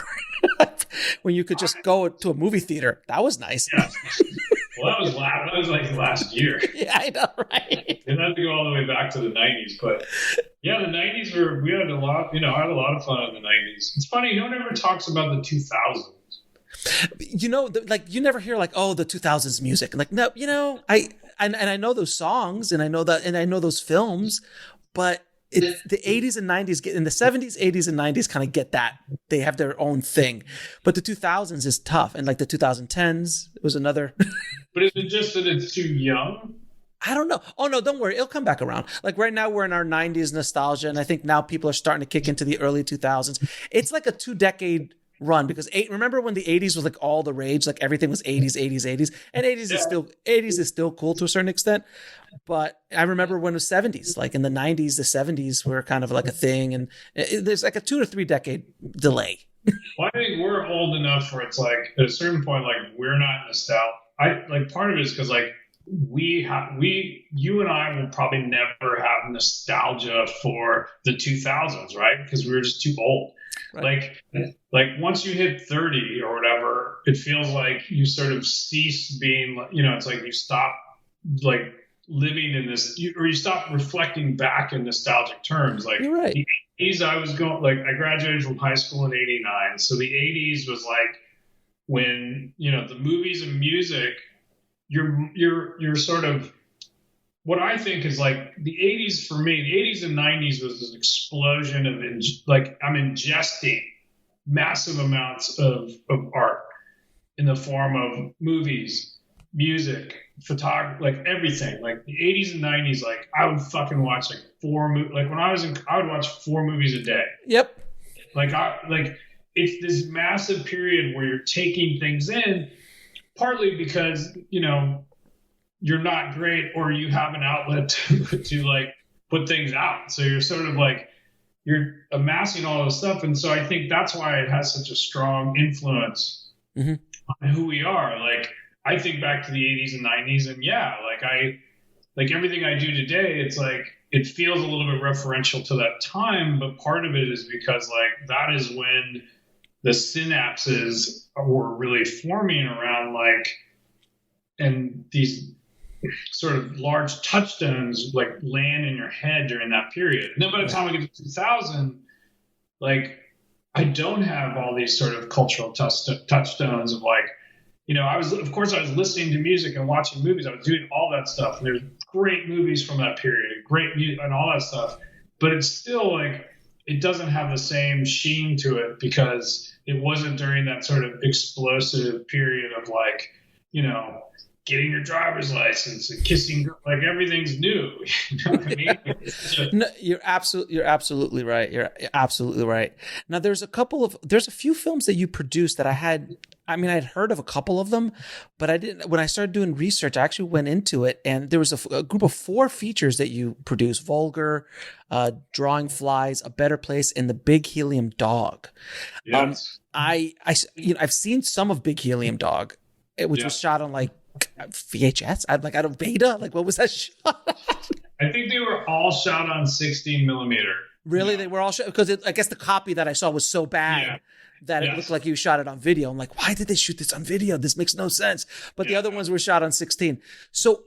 When you could just go to a movie theater, that was nice. Yeah. Well, that was like last year. Yeah, I know, right? And not to go all the way back to the 90s, but yeah, the 90s we had a lot, I had a lot of fun in the 90s. It's funny, no one ever talks about the 2000s. You never hear like, oh, the 2000s music. Like, no, I know those songs and I know those films, but it's the 80s and 90s in the 70s, 80s and 90s kind of get that. They have their own thing. But the 2000s is tough. And like the 2010s was another. But is it just that it's too young? I don't know. Oh, no, don't worry. It'll come back around. Like right now we're in our 90s nostalgia. And I think now people are starting to kick into the early 2000s. It's like a 2-decade run because remember when the 80s was like all the rage, like everything was 80s, and 80s is still cool to a certain extent. But I remember when it was 70s, like in the 90s, the 70s were kind of like a thing, and there's like a 2 to 3 decade delay. Well, I think we're old enough where it's like at a certain point, like we're not nostalgic. Part of it is because like you and I will probably never have nostalgia for the 2000s, right? Because we were just too old. Right. Like once you hit 30 or whatever, it feels like you sort of cease being, it's like you stop like living in this, or you stop reflecting back in nostalgic terms. Like You're right. The 80s, I graduated from high school in 89. So the 80s was like when, the movies and music, you're sort of, what I think is like the 80s for me, the 80s and 90s was this explosion of I'm ingesting massive amounts of art in the form of movies, music, photography, like everything, like the 80s and 90s. Like I would fucking watch like like when I would watch 4 movies a day. Yep. Like it's this massive period where you're taking things in, partly because, you know, you're not great or you have an outlet to like put things out. So you're sort of like, you're amassing all this stuff. And so I think that's why it has such a strong influence on who we are. Like, I think back to the 80s and 90s, and yeah, like everything I do today, it's like, it feels a little bit referential to that time, but part of it is because like that is when the synapses were really forming around like, and these sort of large touchstones like land in your head during that period. And then by the time I get to 2000, like I don't have all these sort of cultural touchstones of like, you know, I was listening to music and watching movies. I was doing all that stuff. And there's great movies from that period, great music and all that stuff. But it's still like, it doesn't have the same sheen to it because it wasn't during that sort of explosive period of like, you know, getting your driver's license and kissing, like everything's new. You know what I mean? No, you're absolutely right. You're absolutely right. Now there's a few films that you produced that I'd heard of a couple of them, but I didn't, when I started doing research, I actually went into it, and there was a group of 4 features that you produced: Vulgar, Drawing Flies, A Better Place, and The Big Helium Dog. Yes. I've seen some of Big Helium Dog, which was shot on like VHS. I don't beta. Like, what was that shot? I think they were all shot on 16 millimeter. Really? Yeah. They were all shot because I guess the copy that I saw was so bad that it looked like you shot it on video. I'm like, why did they shoot this on video? This makes no sense. But the other ones were shot on 16. So,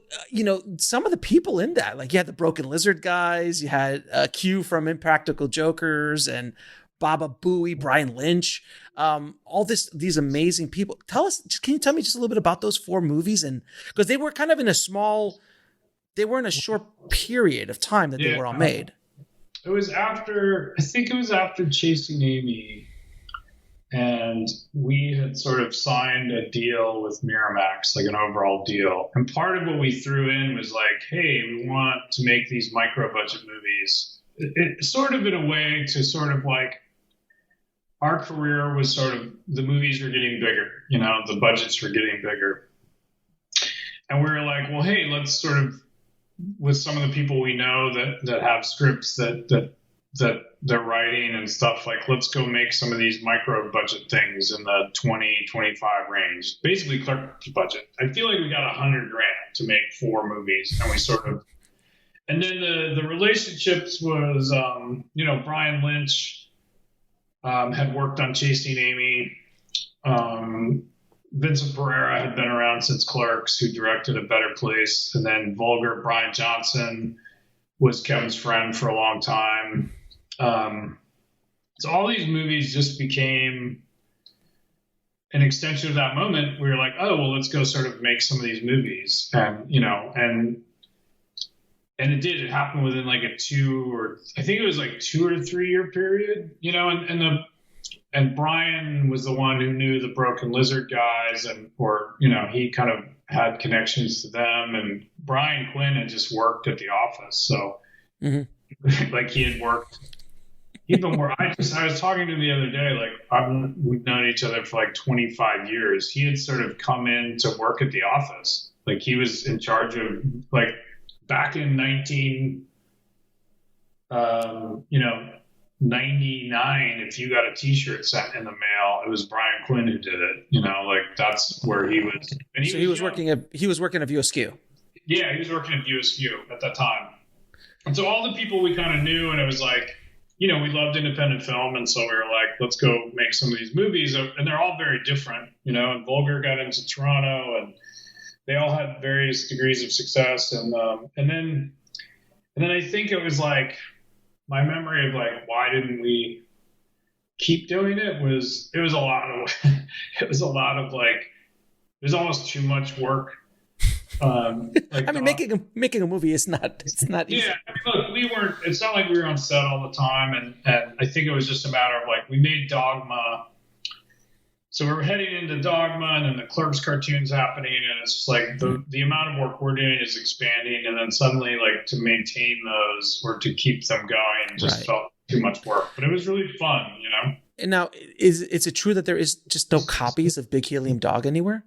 some of the people in that, like you had the Broken Lizard guys, you had Q from Impractical Jokers and Baba Booey, Brian Lynch, all these amazing people. Can you tell me just a little bit about those 4 movies? And because they were kind of in a short period of time that they were all made. I think it was after Chasing Amy, and we had sort of signed a deal with Miramax, like an overall deal. And part of what we threw in was like, hey, we want to make these micro budget movies. It sort of in a way to sort of like, our career was sort of, the movies were getting bigger, you know, the budgets were getting bigger. And we were like, well, hey, let's sort of, with some of the people we know that have scripts that they're writing and stuff, like, let's go make some of these micro budget things in the 20, 25 range. Basically Clerks budget. I feel like we got $100,000 to make 4 movies, and we sort of, and then the relationships was, Brian Lynch had worked on Chasing Amy. Vincent Pereira had been around since Clerks, who directed A Better Place. And then Vulgar, Brian Johnson was Kevin's friend for a long time. So all these movies just became an extension of that moment. We were like, oh, well, let's go sort of make some of these movies. And, and it did. It happened within like a 2 or 3 year period, and Brian was the one who knew the Broken Lizard guys, he kind of had connections to them. And Brian Quinn had just worked at the office. So like he had worked even more. I was talking to him the other day, like we've known each other for like 25 years. He had sort of come in to work at the office. Like he was in charge of like, back in 99, if you got a T-shirt sent in the mail, it was Brian Quinn who did it. That's where he was. And he was working at VSQ. Yeah, he was working at VSQ at that time. And so all the people we kind of knew, and it was like, we loved independent film, and so we were like, let's go make some of these movies, and they're all very different. And Vulgar got into Toronto, and they all had various degrees of success. And then I think it was like, my memory of like, why didn't we keep doing it was a lot of like, there's almost too much work. Making a movie is not easy. Yeah. Look, it's not like we were on set all the time. And I think it was just a matter of like, we made Dogma so we're heading into Dogma, and then the Clerks cartoon's happening, and it's just like the amount of work we're doing is expanding, and then suddenly, like, to maintain those or to keep them going just felt too much work. But it was really fun, you know? And now, is it true that there is just no copies of Big Helium Dog anywhere?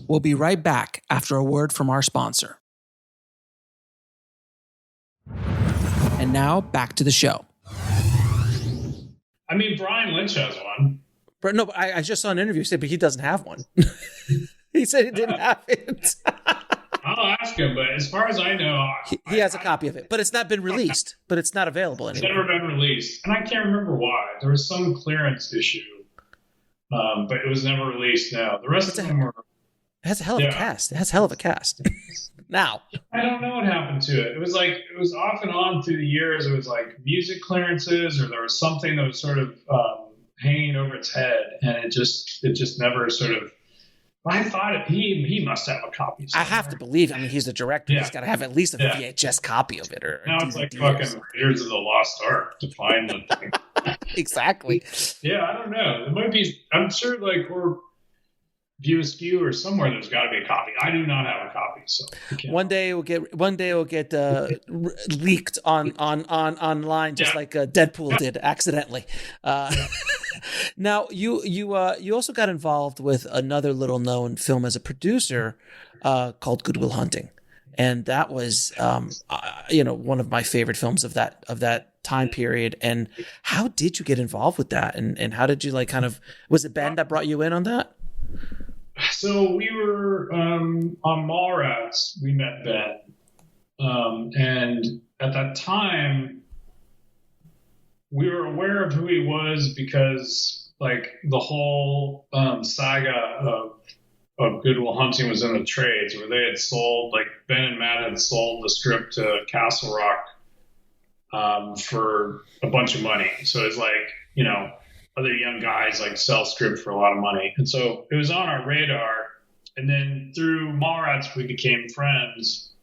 We'll be right back after a word from our sponsor. And now, back to the show. I mean, Brian Lynch has one. But no, I just saw an interview say, but he doesn't have one. He said he didn't have it. I'll ask him, but as far as I know, he has a copy of it, but it's not been released. But it's not available anymore. It's never been released, and I can't remember why. There was some clearance issue, but it was never released. Now the rest of them were. It has a hell of a cast. It has a hell of a cast. Now I don't know what happened to it. It was off and on through the years. It was like music clearances, or there was something that was sort of hanging over its head, and it just never sort of. I thought he must have a copy somewhere. I have to believe. I mean, he's the director. Yeah. He's got to have at least a VHS copy of it. Or now it's like fucking Raiders of the Lost Ark to find the thing. Exactly. Yeah, I don't know. It might be. I'm sure, like, we're View Askew or somewhere. There's got to be a copy. I do not have a copy, so one day it will get leaked online, just like Deadpool did accidentally. Now you also got involved with another little known film as a producer called Good Will Hunting, and that was one of my favorite films of that time period. And how did you get involved with that? And how did you was it Ben that brought you in on that? So we were on Mallrats. We met Ben, and at that time, we were aware of who he was because, like, the whole saga of Good Will Hunting was in the trades, where they had sold, like, Ben and Matt had sold the script to Castle Rock for a bunch of money. So it's like, other young guys like sell script for a lot of money. And so it was on our radar. And then through Mallrats, we became friends.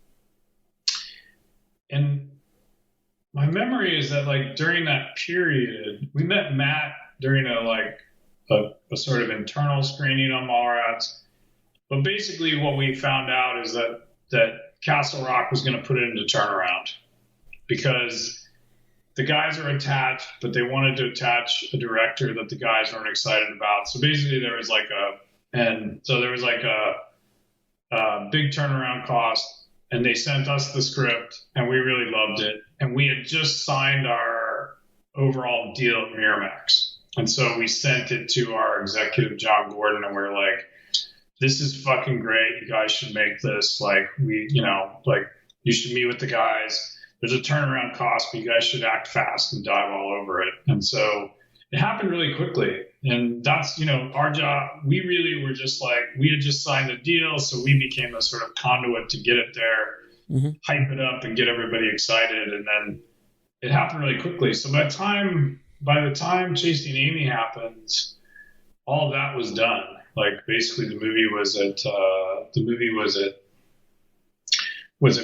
And my memory is that, like, during that period, we met Matt during a sort of internal screening on Mallrats. But basically what we found out is that Castle Rock was going to put it into turnaround because the guys are attached, but they wanted to attach a director that the guys weren't excited about. So basically there was a big turnaround cost, and they sent us the script, and we really loved it. And we had just signed our overall deal at Miramax. And so we sent it to our executive, John Gordon, and we were like, this is fucking great. You guys should make this. Like, you should meet with the guys. There's a turnaround cost, but you guys should act fast and dive all over it. And so it happened really quickly. And that's, our job. We really were just like, we had just signed a deal. So we became a sort of conduit to get it there, hype it up and get everybody excited. And then it happened really quickly. So by the time Chasing Amy happened, all of that was done. Like, basically the movie was at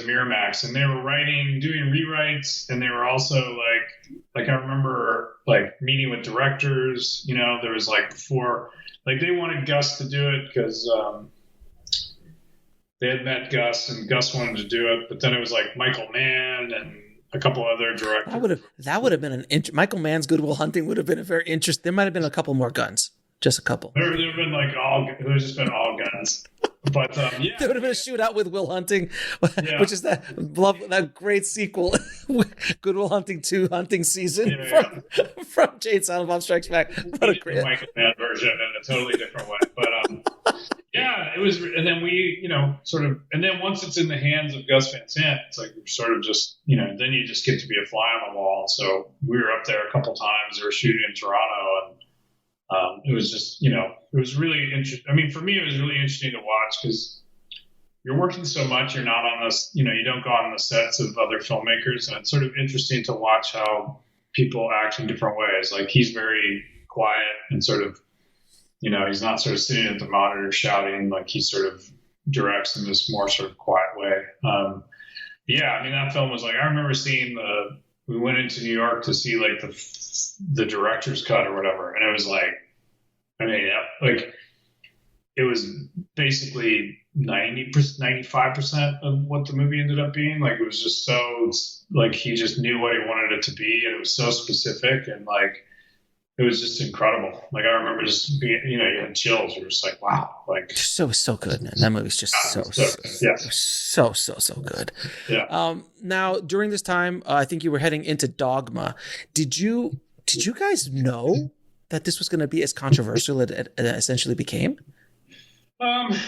Miramax, and they were doing rewrites, and they were also like I remember, like, meeting with directors. There was, like, before, like, they wanted Gus to do it because they had met Gus, and Gus wanted to do it, but then it was like Michael Mann and a couple other directors. That would have been Michael Mann's Good Will Hunting would have been a very interesting. There might have been a couple more guns. Just a couple. There would have been there's just been all guns. But there would have been a shootout with Will Hunting, which is that great sequel, Good Will Hunting 2 Hunting Season from Jade Silent Bob Strikes Back. What a great Michael Mann version in a totally different way. But it was, and then we, and then once it's in the hands of Gus Van Sant, it's like sort of just, then you just get to be a fly on the wall. So we were up there a couple times. They were shooting in Toronto, and it was just, it was really interesting. I mean, for me, it was really interesting to watch because you're working so much. You're not on this, you don't go on the sets of other filmmakers. And it's sort of interesting to watch how people act in different ways. Like, he's very quiet and sort of, he's not sort of sitting at the monitor shouting. Like, he sort of directs in this more sort of quiet way. I mean, that film was like, I remember seeing we went into New York to see, like, the director's cut or whatever. And it was like, I mean, like it was basically 95% of what the movie ended up being. Like it was just so like he just knew what he wanted it to be, and it was so specific, and like it was just incredible. Like I remember just being, you had chills. You were just like, wow, like so good, man. That movie's just so good. Yeah. Now during this time, I think you were heading into Dogma. Did you guys know that this was going to be as controversial as it essentially became?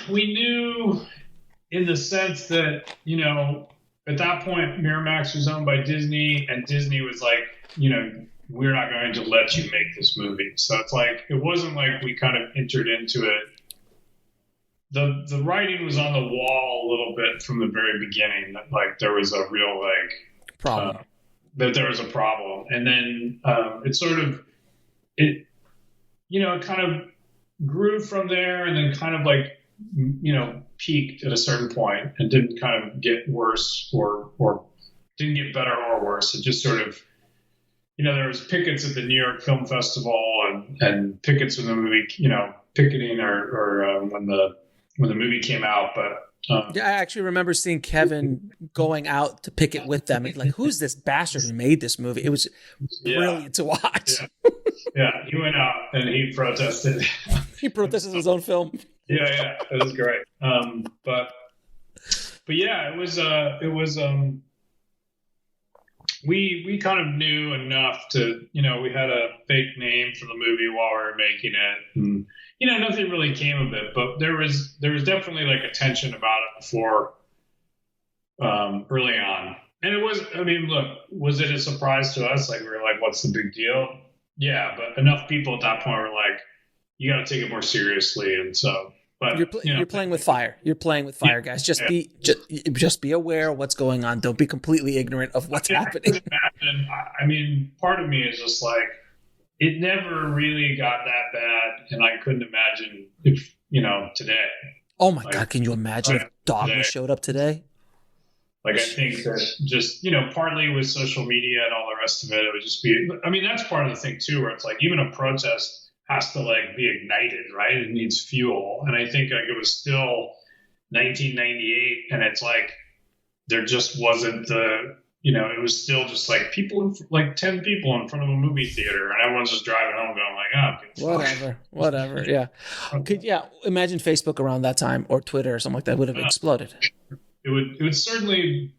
We knew in the sense that, at that point, Miramax was owned by Disney, and Disney was like, we're not going to let you make this movie. So it's like, it wasn't like we kind of entered into it. The writing was on the wall a little bit from the very beginning, that like there was a real problem. That there was a problem. And then it kind of grew from there, and then kind of like, peaked at a certain point and didn't kind of get worse or didn't get better or worse. It just sort of, there was pickets at the New York Film Festival and pickets when the movie, picketing or when the movie came out. But yeah, I actually remember seeing Kevin going out to picket with them. And like, who's this bastard who made this movie? It was brilliant to watch. Yeah, he went out and he protested. He protested his own film. Yeah, it was great. But yeah, it was we kind of knew enough to, we had a fake name for the movie while we were making it, and nothing really came of it, but there was definitely like a tension about it before, early on. And it was, look, was it a surprise to us? Like we were like, what's the big deal? Yeah, but enough people at that point were like, you got to take it more seriously. And so, but you're playing with fire. You're playing with fire, guys. Just be aware of what's going on. Don't be completely ignorant of what's happening. Imagine, part of me is just like, it never really got that bad, and I couldn't imagine if today. Oh my God! Can you imagine if Dogma today showed up today? Like, I think that just, partly with social media and all the rest of it, it would just be, that's part of the thing too, where it's like, even a protest has to like be ignited, right? It needs fuel. And I think like it was still 1998, and it's like, there just wasn't it was still just like people, like 10 people in front of a movie theater, and everyone's just driving home going like, whatever. Yeah. Imagine Facebook around that time, or Twitter or something like that would have exploded. It would certainly,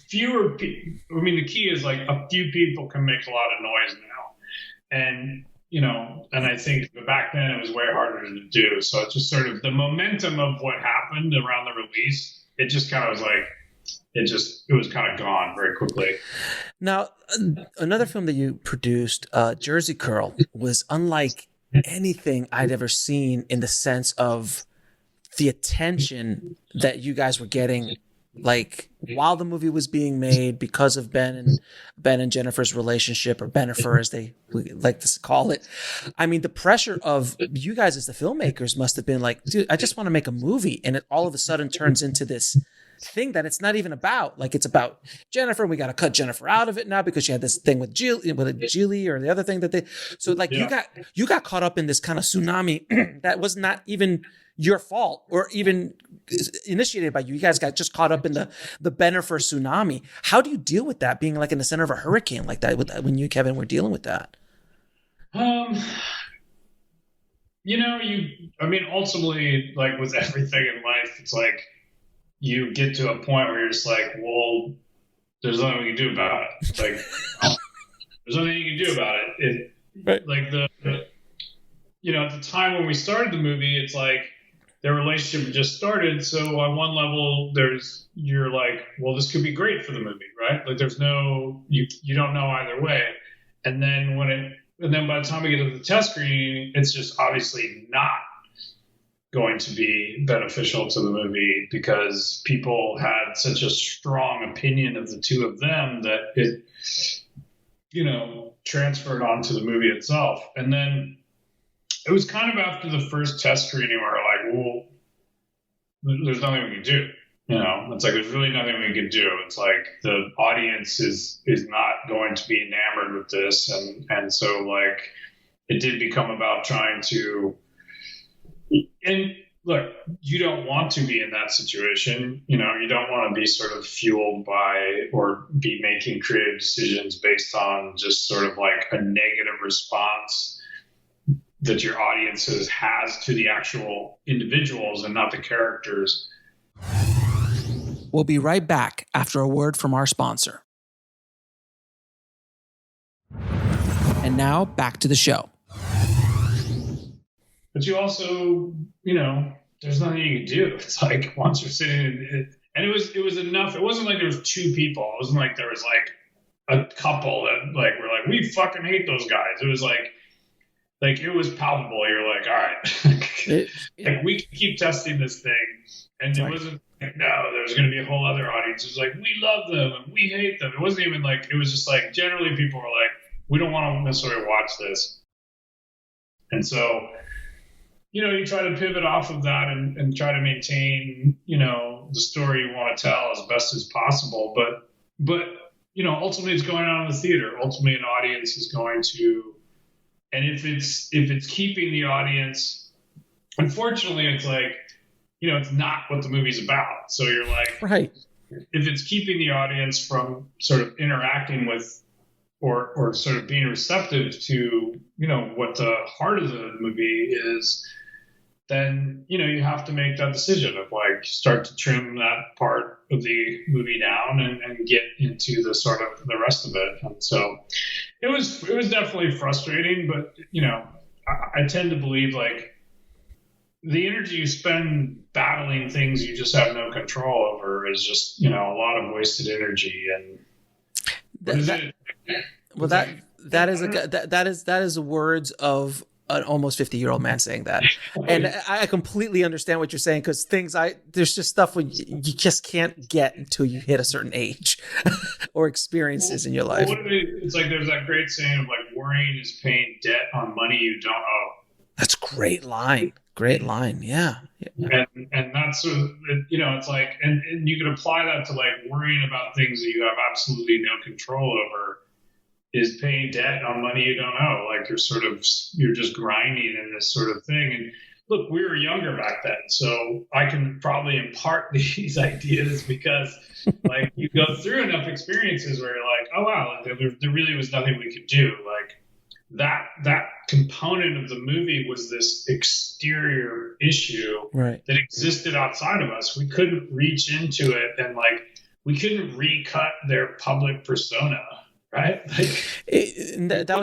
fewer people. The key is like a few people can make a lot of noise now, and and I think back then it was way harder to do. So it's just sort of the momentum of what happened around the release. It just kind of was like, it was kind of gone very quickly. Now, another film that you produced, Jersey Curl, was unlike anything I'd ever seen in the sense of the attention that you guys were getting, like while the movie was being made, because of Ben and Jennifer's relationship, or Benifer as they like to call it. The pressure of you guys as the filmmakers must have been like, dude, I just want to make a movie, and it all of a sudden turns into this thing that it's not even about. Like, it's about Jennifer, and we got to cut Jennifer out of it now because she had this thing with Gilly or the other thing that they. So like you got caught up in this kind of tsunami that was not even your fault or even initiated by you. You guys got just caught up in the Benifer tsunami. How do you deal with that, being like in the center of a hurricane like that, when you, Kevin, were dealing with that? Ultimately, like with everything in life, it's like you get to a point where you're just like, well, there's nothing we can do about it. Like, there's nothing you can do about it. Right. Like at the time when we started the movie, it's like their relationship just started. So on one level, you're like, well, this could be great for the movie, right? Like there's no, you don't know either way. And then by the time we get to the test screening, it's just obviously not going to be beneficial to the movie because people had such a strong opinion of the two of them that it, transferred onto the movie itself. And then it was kind of after the first test screening where we're like, well, there's nothing we can do. It's like, there's really nothing we can do. It's like the audience is not going to be enamored with this. And so like, it did become about trying to, and look, you don't want to be in that situation. You don't want to be sort of fueled by or be making creative decisions based on just sort of like a negative response that your audiences has to the actual individuals and not the characters. We'll be right back after a word from our sponsor. And now back to the show. But you also, there's nothing you can do. It's like once you're sitting in, and it was enough. It wasn't like there was two people. It wasn't like there was like a couple that like were like, we fucking hate those guys. It was like it was palpable. You're like, all right, like we can keep testing this thing. And it wasn't like, no, there's going to be a whole other audience who's like, we love them and we hate them. It wasn't even like, it was just like, generally people were like, we don't want to necessarily watch this. And so, you try to pivot off of that and try to maintain, the story you want to tell as best as possible. But ultimately it's going on in the theater. Ultimately an audience is going to, and if it's keeping the audience, unfortunately it's like, it's not what the movie's about. So you're like, right. If it's keeping the audience from sort of interacting with or sort of being receptive to, what the heart of the movie is, then, you have to make that decision of like start to trim that part of the movie down and get into the sort of the rest of it. And so it was definitely frustrating, but, I tend to believe like the energy you spend battling things you just have no control over is just, a lot of wasted energy. And that is the words of an almost 50-year-old man saying that. And I completely understand what you're saying, because there's just stuff when you just can't get until you hit a certain age or experiences in your life. It's like there's that great saying of like, worrying is paying debt on money you don't owe. That's a great line. Great line. Yeah. And that's sort of, it's like, and you can apply that to like worrying about things that you have absolutely no control over is paying debt on money you don't owe. Like you're just grinding in this sort of thing. And look, we were younger back then, so I can probably impart these ideas because like you go through enough experiences where you're like, oh wow, there really was nothing we could do. Like that component of the movie was this exterior issue right. that existed outside of us. We couldn't reach into it, and like we couldn't recut their public persona. Right? That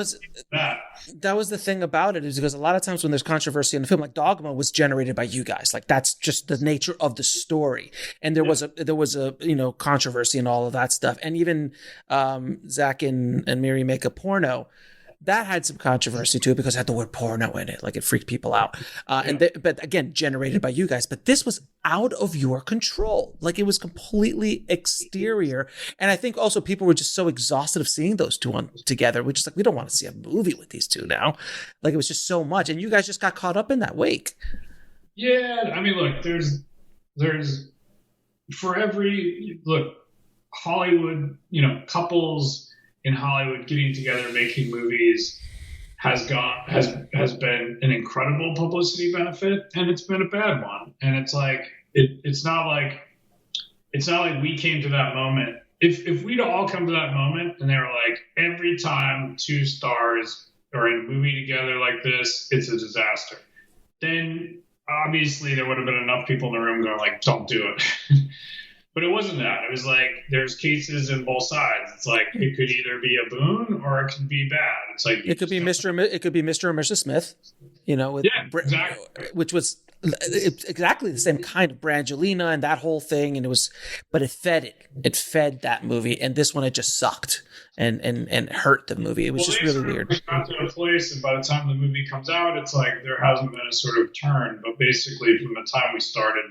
was the thing about it, is because a lot of times when there's controversy in the film, like Dogma was generated by you guys. Like that's just the nature of the story. And there was a controversy and all of that stuff. And even Zach and Miri Make a Porno, that had some controversy to it because it had the word porno in it. Like it freaked people out. But again, generated by you guys. But this was out of your control. Like it was completely exterior. And I think also people were just so exhausted of seeing those two together. We're just like, we don't want to see a movie with these two now. Like it was just so much. And you guys just got caught up in that wake. Yeah. I mean, look, there's for every, Hollywood, couples in Hollywood getting together, making movies has been an incredible publicity benefit, and it's been a bad one. And it's like it's not like we came to that moment. If we'd all come to that moment and they were like, every time two stars are in a movie together like this, it's a disaster, then obviously there would have been enough people in the room going like, don't do it. But it wasn't that. It was like there's cases in both sides. It's like it could either be a boon or it could be bad. It's like it could be Mr. and Mrs. Smith, exactly. Which was exactly the same kind of Brangelina and that whole thing, and but it fed that movie, and this one it just sucked and hurt the movie. It was just really weird. We got to a place, and by the time the movie comes out, it's like there hasn't been a sort of turn. But basically, from the time we started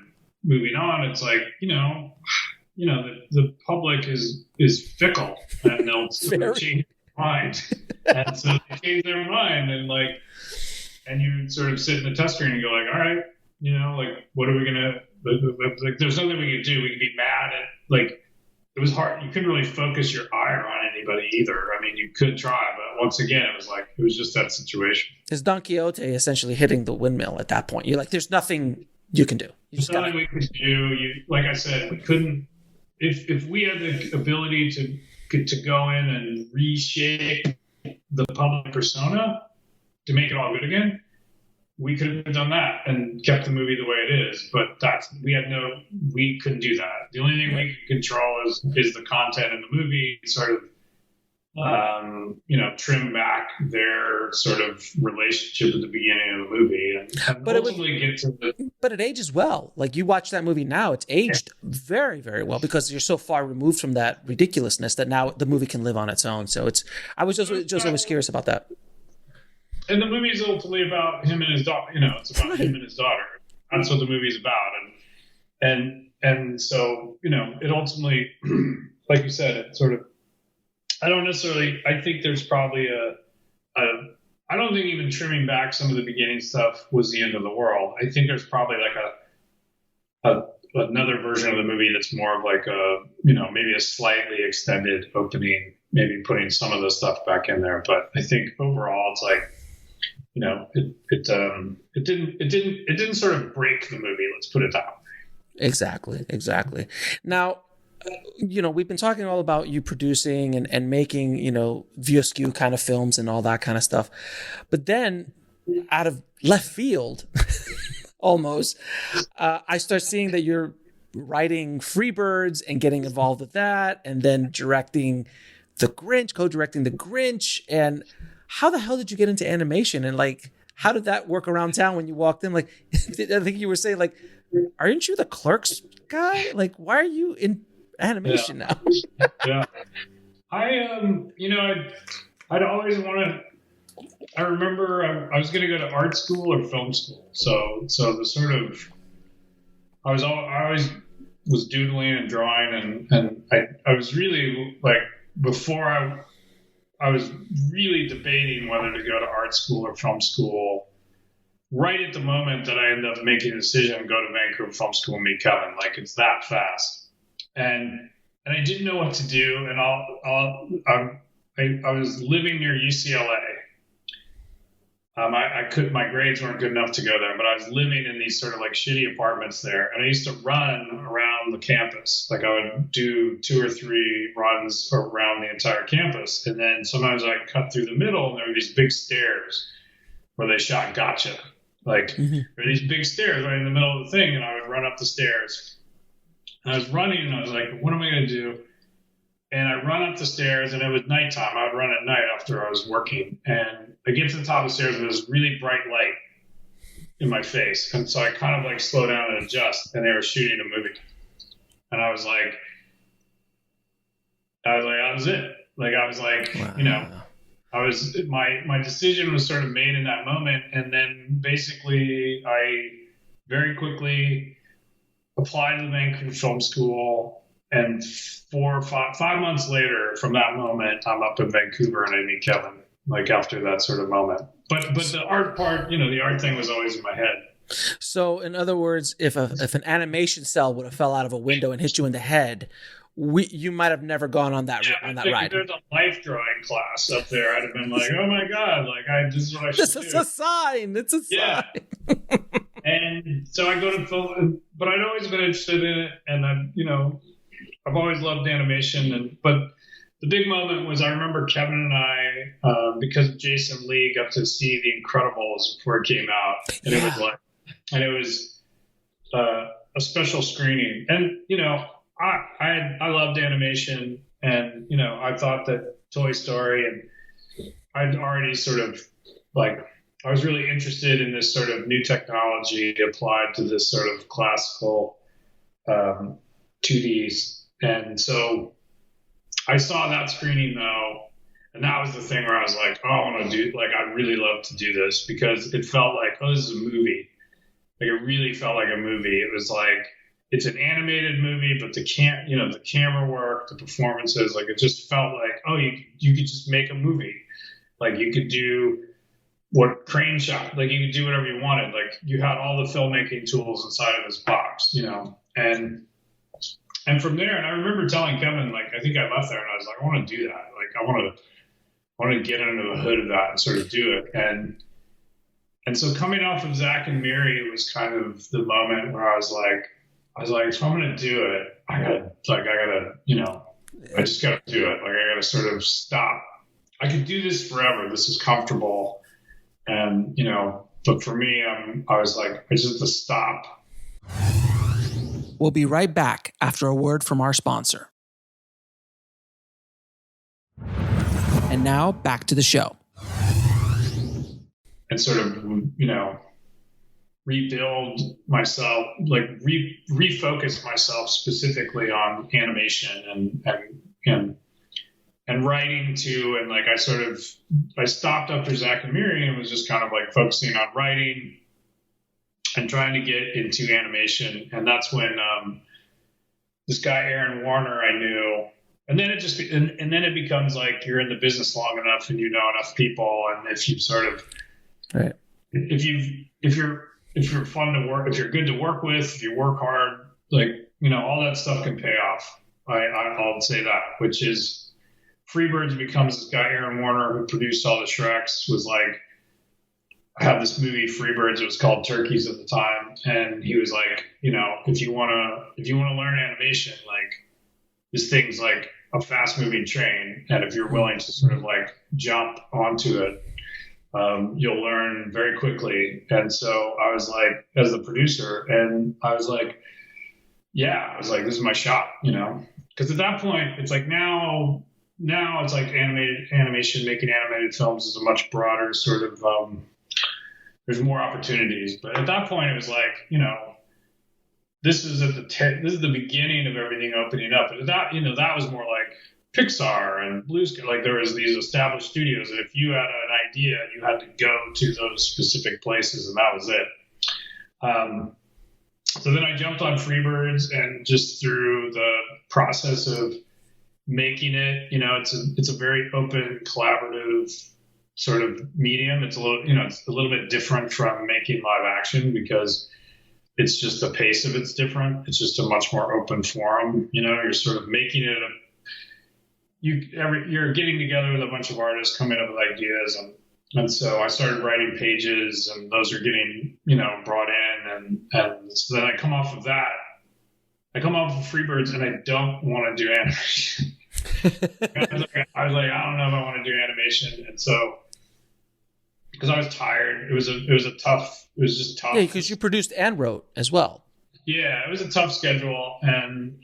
moving on, it's like the public is fickle, and they'll sort of change their mind, and so they change their mind, and you sort of sit in the test screen and go like, all right, what are we gonna like? There's nothing we can do. We can be mad at, like, it was hard. You couldn't really focus your ire on anybody either. I mean, you could try, but once again, it was just that situation. Is Don Quixote essentially hitting the windmill at that point? You're like, there's nothing you can do. There's nothing we could do. Like I said, we couldn't. If we had the ability to go in and reshape the public persona to make it all good again, we could have done that and kept the movie the way it is. But we couldn't do that. The only thing we can control is the content in the movie, sort of, trim back their sort of relationship at the beginning of the movie, and but ultimately get to the. But it ages well. Like, you watch that movie now, it's aged very, very well because you're so far removed from that ridiculousness that now the movie can live on its own. So I was just always curious about that. And the movie's ultimately about him and his daughter. It's about him and his daughter. That's what the movie's about. And so, it ultimately, like you said, it sort of, I think there's probably I don't think even trimming back some of the beginning stuff was the end of the world. I think there's probably like another version of the movie that's more of like maybe a slightly extended opening, maybe putting some of the stuff back in there. But I think overall it's like, it didn't sort of break the movie. Let's put it that way. Exactly. Now, we've been talking all about you producing and making, view askew kind of films and all that kind of stuff. But then out of left field, almost, I start seeing that you're writing Freebirds and getting involved with that, and then co-directing The Grinch. And how the hell did you get into animation? And like, how did that work around town when you walked in? Like, I think you were saying, like, aren't you the Clerks guy? Like, why are you in animation now? Yeah. I'd always I remember I was going to go to art school or film school. So the sort of, I always was doodling and drawing, and I was really like, before I was really debating whether to go to art school or film school. Right at the moment that I ended up making a decision to go to Vancouver Film School and meet Kevin, like, it's that fast. And I didn't know what to do. And I was living near UCLA. My grades weren't good enough to go there, but I was living in these sort of like shitty apartments there. And I used to run around the campus. Like, I would do 2 or 3 runs around the entire campus. And then sometimes I'd cut through the middle, and there were these big stairs where they shot Gotcha. Like, there were these big stairs right in the middle of the thing, and I would run up the stairs. And I was running, and I was like, what am I going to do? And I run up the stairs, and it was nighttime. I would run at night after I was working. And I get to the top of the stairs, and there's this really bright light in my face. And so I kind of like slow down and adjust, and they were shooting a movie. And I was like, that was it. Like, I was like, wow. My decision was sort of made in that moment. And then basically I very quickly applied to the Vancouver Film School. And 5 months later from that moment, I'm up in Vancouver and I meet Kevin, like, after that sort of moment. But the art part, the art thing was always in my head. So in other words, if an animation cell would have fell out of a window and hit you in the head, you might have never gone on that ride. If there's a life drawing class up there, I'd have been like, oh my God, like, this is what I should do. It's a sign. It's a sign. And so I go to film, but I'd always been interested in it. And I've always loved animation. But the big moment was, I remember Kevin and I, because Jason Lee, got to see The Incredibles before it came out. And it was a special screening. And, I loved animation, and, I thought that Toy Story, and I'd already sort of, like, I was really interested in this sort of new technology applied to this sort of classical 2Ds. And so I saw that screening, though, and that was the thing where I was like, oh, I want to do, like, I'd really love to do this, because it felt like, oh, this is a movie. Like, it really felt like a movie. It was like, it's an animated movie, but the camera work, the performances, like, it just felt like, oh, you could just make a movie. Like, you could do what Crane shot, like, you could do whatever you wanted. Like, you had all the filmmaking tools inside of this box, and And from there, and I remember telling Kevin, like, I think I left there and I was like, I want to do that. Like, I want to get under the hood of that and sort of do it. And so coming off of Zach and Mary was kind of the moment where I was like, if I'm going to do it, I just got to do it. Like, I got to sort of stop. I could do this forever. This is comfortable. And, but for me, I was like, I just have to stop. We'll be right back after a word from our sponsor. And now back to the show. And sort of, rebuild myself, like refocus myself specifically on animation and writing too. And like, I stopped after Zach and Miri and was just kind of like focusing on writing and trying to get into animation. And that's when this guy, Aaron Warner, I knew. And then and then it becomes like you're in the business long enough and you know enough people. And if you sort of, right. If you're fun to work, if you're good to work with, if you work hard, like, all that stuff can pay off. I'll say that, which is Freebirds becomes this guy, Aaron Warner, who produced all the Shreks, was like, I have this movie, Freebirds, it was called Turkeys at the time. And he was like, if you want to learn animation, like, this thing's like a fast moving train. And if you're willing to sort of like jump onto it, you'll learn very quickly. And so I was like, as the producer, and I was like, this is my shot, because at that point it's like now it's like animation, making animated films is a much broader sort of, there's more opportunities. But at that point it was like, this is the beginning of everything opening up. And that was more like Pixar and Blue Sky. Like, there was these established studios, and if you had an idea, you had to go to those specific places, and that was it. So then I jumped on Freebirds, and just through the process of making it, it's a very open, collaborative sort of medium. It's a little bit different from making live action because it's just the pace of it's different. It's just a much more open forum. You're sort of making it you're getting together with a bunch of artists coming up with ideas, and so I started writing pages, and those are getting brought in, and so then I come off of Freebirds, and I don't want to do animation. I was like, I don't know if I want to do animation, and so because I was tired, it was just tough. Yeah, because you produced and wrote as well. Yeah, it was a tough schedule, and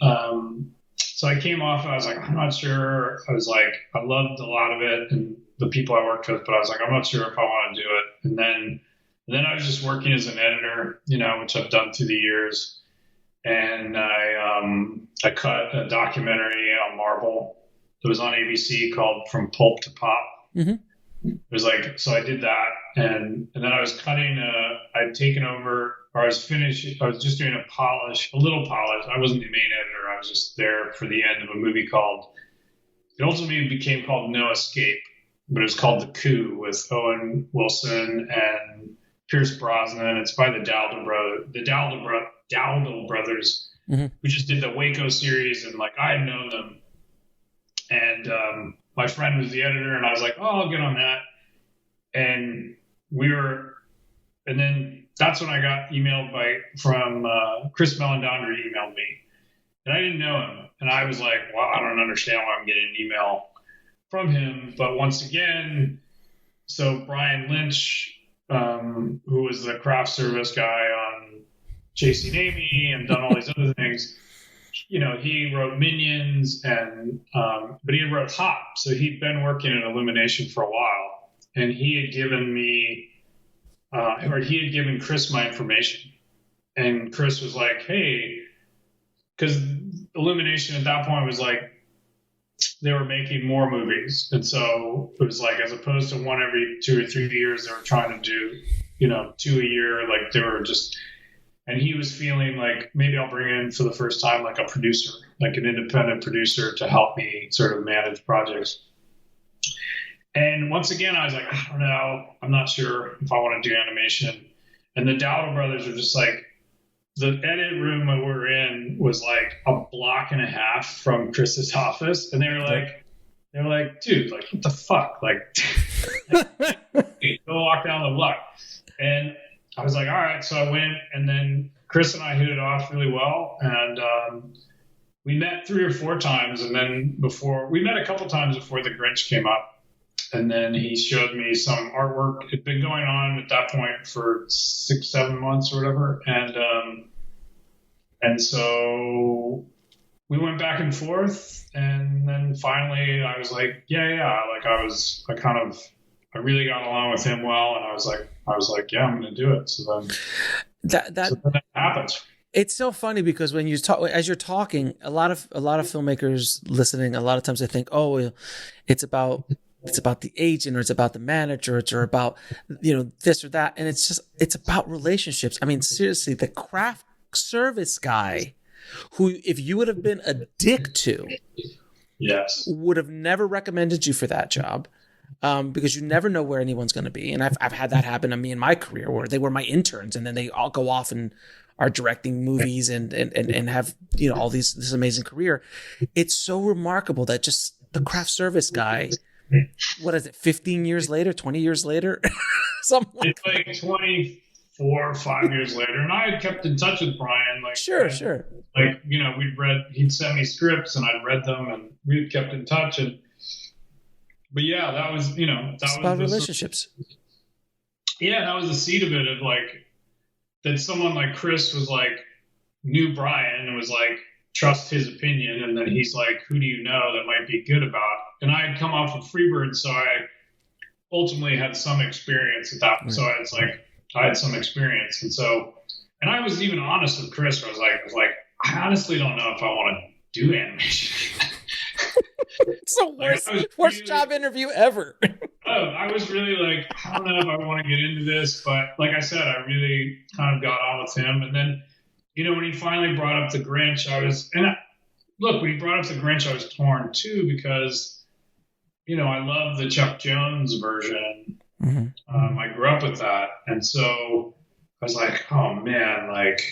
so I came off and I was like, I'm not sure. I was like, I loved a lot of it and the people I worked with, but I was like, I'm not sure if I want to do it. And then I was just working as an editor, which I've done through the years. And I cut a documentary on Marvel that was on ABC called From Pulp to Pop. Mm-hmm. It was like, so I did that. And then I was cutting, I'd taken over, or I was just doing a little polish. I wasn't the main editor. I was just there for the end of a movie it ultimately became called No Escape, but it was called The Coup with Owen Wilson and Pierce Brosnan. It's by the Dowdle brothers, mm-hmm. who just did the Waco series, and like, I had known them. And my friend was the editor, and I was like, oh, I'll get on that. And then that's when I got emailed from Chris Melandandri emailed me, and I didn't know him, and I was like, well, I don't understand why I'm getting an email from him. But once again, so Brian Lynch, who was the craft service guy on Chasing Amy and done all these other things, he wrote Minions, and but he wrote Hop, so he'd been working in Illumination for a while, and he had given me. He had given Chris my information, and Chris was like, hey, because Illumination at that point was like, they were making more movies. And so it was like, as opposed to one every 2 or 3 years, they were trying to do, 2 a year. Like, they were just, and he was feeling like, maybe I'll bring in for the first time, like a producer, like an independent producer to help me sort of manage projects. And once again, I was like, I don't know. I'm not sure if I want to do animation. And the Dowdle brothers are just like, the edit room that we're in was like a block and a half from Chris's office, and they were like, dude, like, what the fuck, like, go walk down the block. And I was like, all right. So I went, and then Chris and I hit it off really well, and we met 3 or 4 times, and then we met a couple times before The Grinch came up. And then he showed me some artwork. It'd been going on at that point for 6-7 months or whatever. And so we went back and forth. And then finally I was like, yeah. Like I really got along with him well. And I was like, yeah, I'm going to do it. So then that happens. It's so funny because when you talk, as you're talking, a lot of filmmakers listening, a lot of times they think, oh, it's about the agent, or it's about the manager, or about, this or that. And it's about relationships. I mean, seriously, the craft service guy who, if you would have been a dick to, yes, would have never recommended you for that job. Because you never know where anyone's going to be. And I've had that happen to me in my career, where they were my interns and then they all go off and are directing movies and have, all this amazing career. It's so remarkable that just the craft service guy, what is it, 15 years later, 20 years later? Something it's like 24 or 5 years later. And I had kept in touch with Brian. Like, sure. Like, he'd send me scripts and I'd read them, and we had kept in touch. But yeah, that was, that was about relationships. That was the seed of it, of like, that someone like Chris was like, knew Brian and was like, trust his opinion. And then he's like, who do you know that might be good about? And I had come off of Freebird, so I ultimately had some experience at that. Right. So it's like, I had some experience. And I was even honest with Chris, where I was like, I honestly don't know if I want to do animation. It's the worst job interview ever. I was really like, I don't know if I want to get into this, but like I said, I really kind of got on with him. And then, when he finally brought up The Grinch, when he brought up The Grinch, I was torn too, because, I love the Chuck Jones version. Mm-hmm. I grew up with that. And so I was like, oh man, like,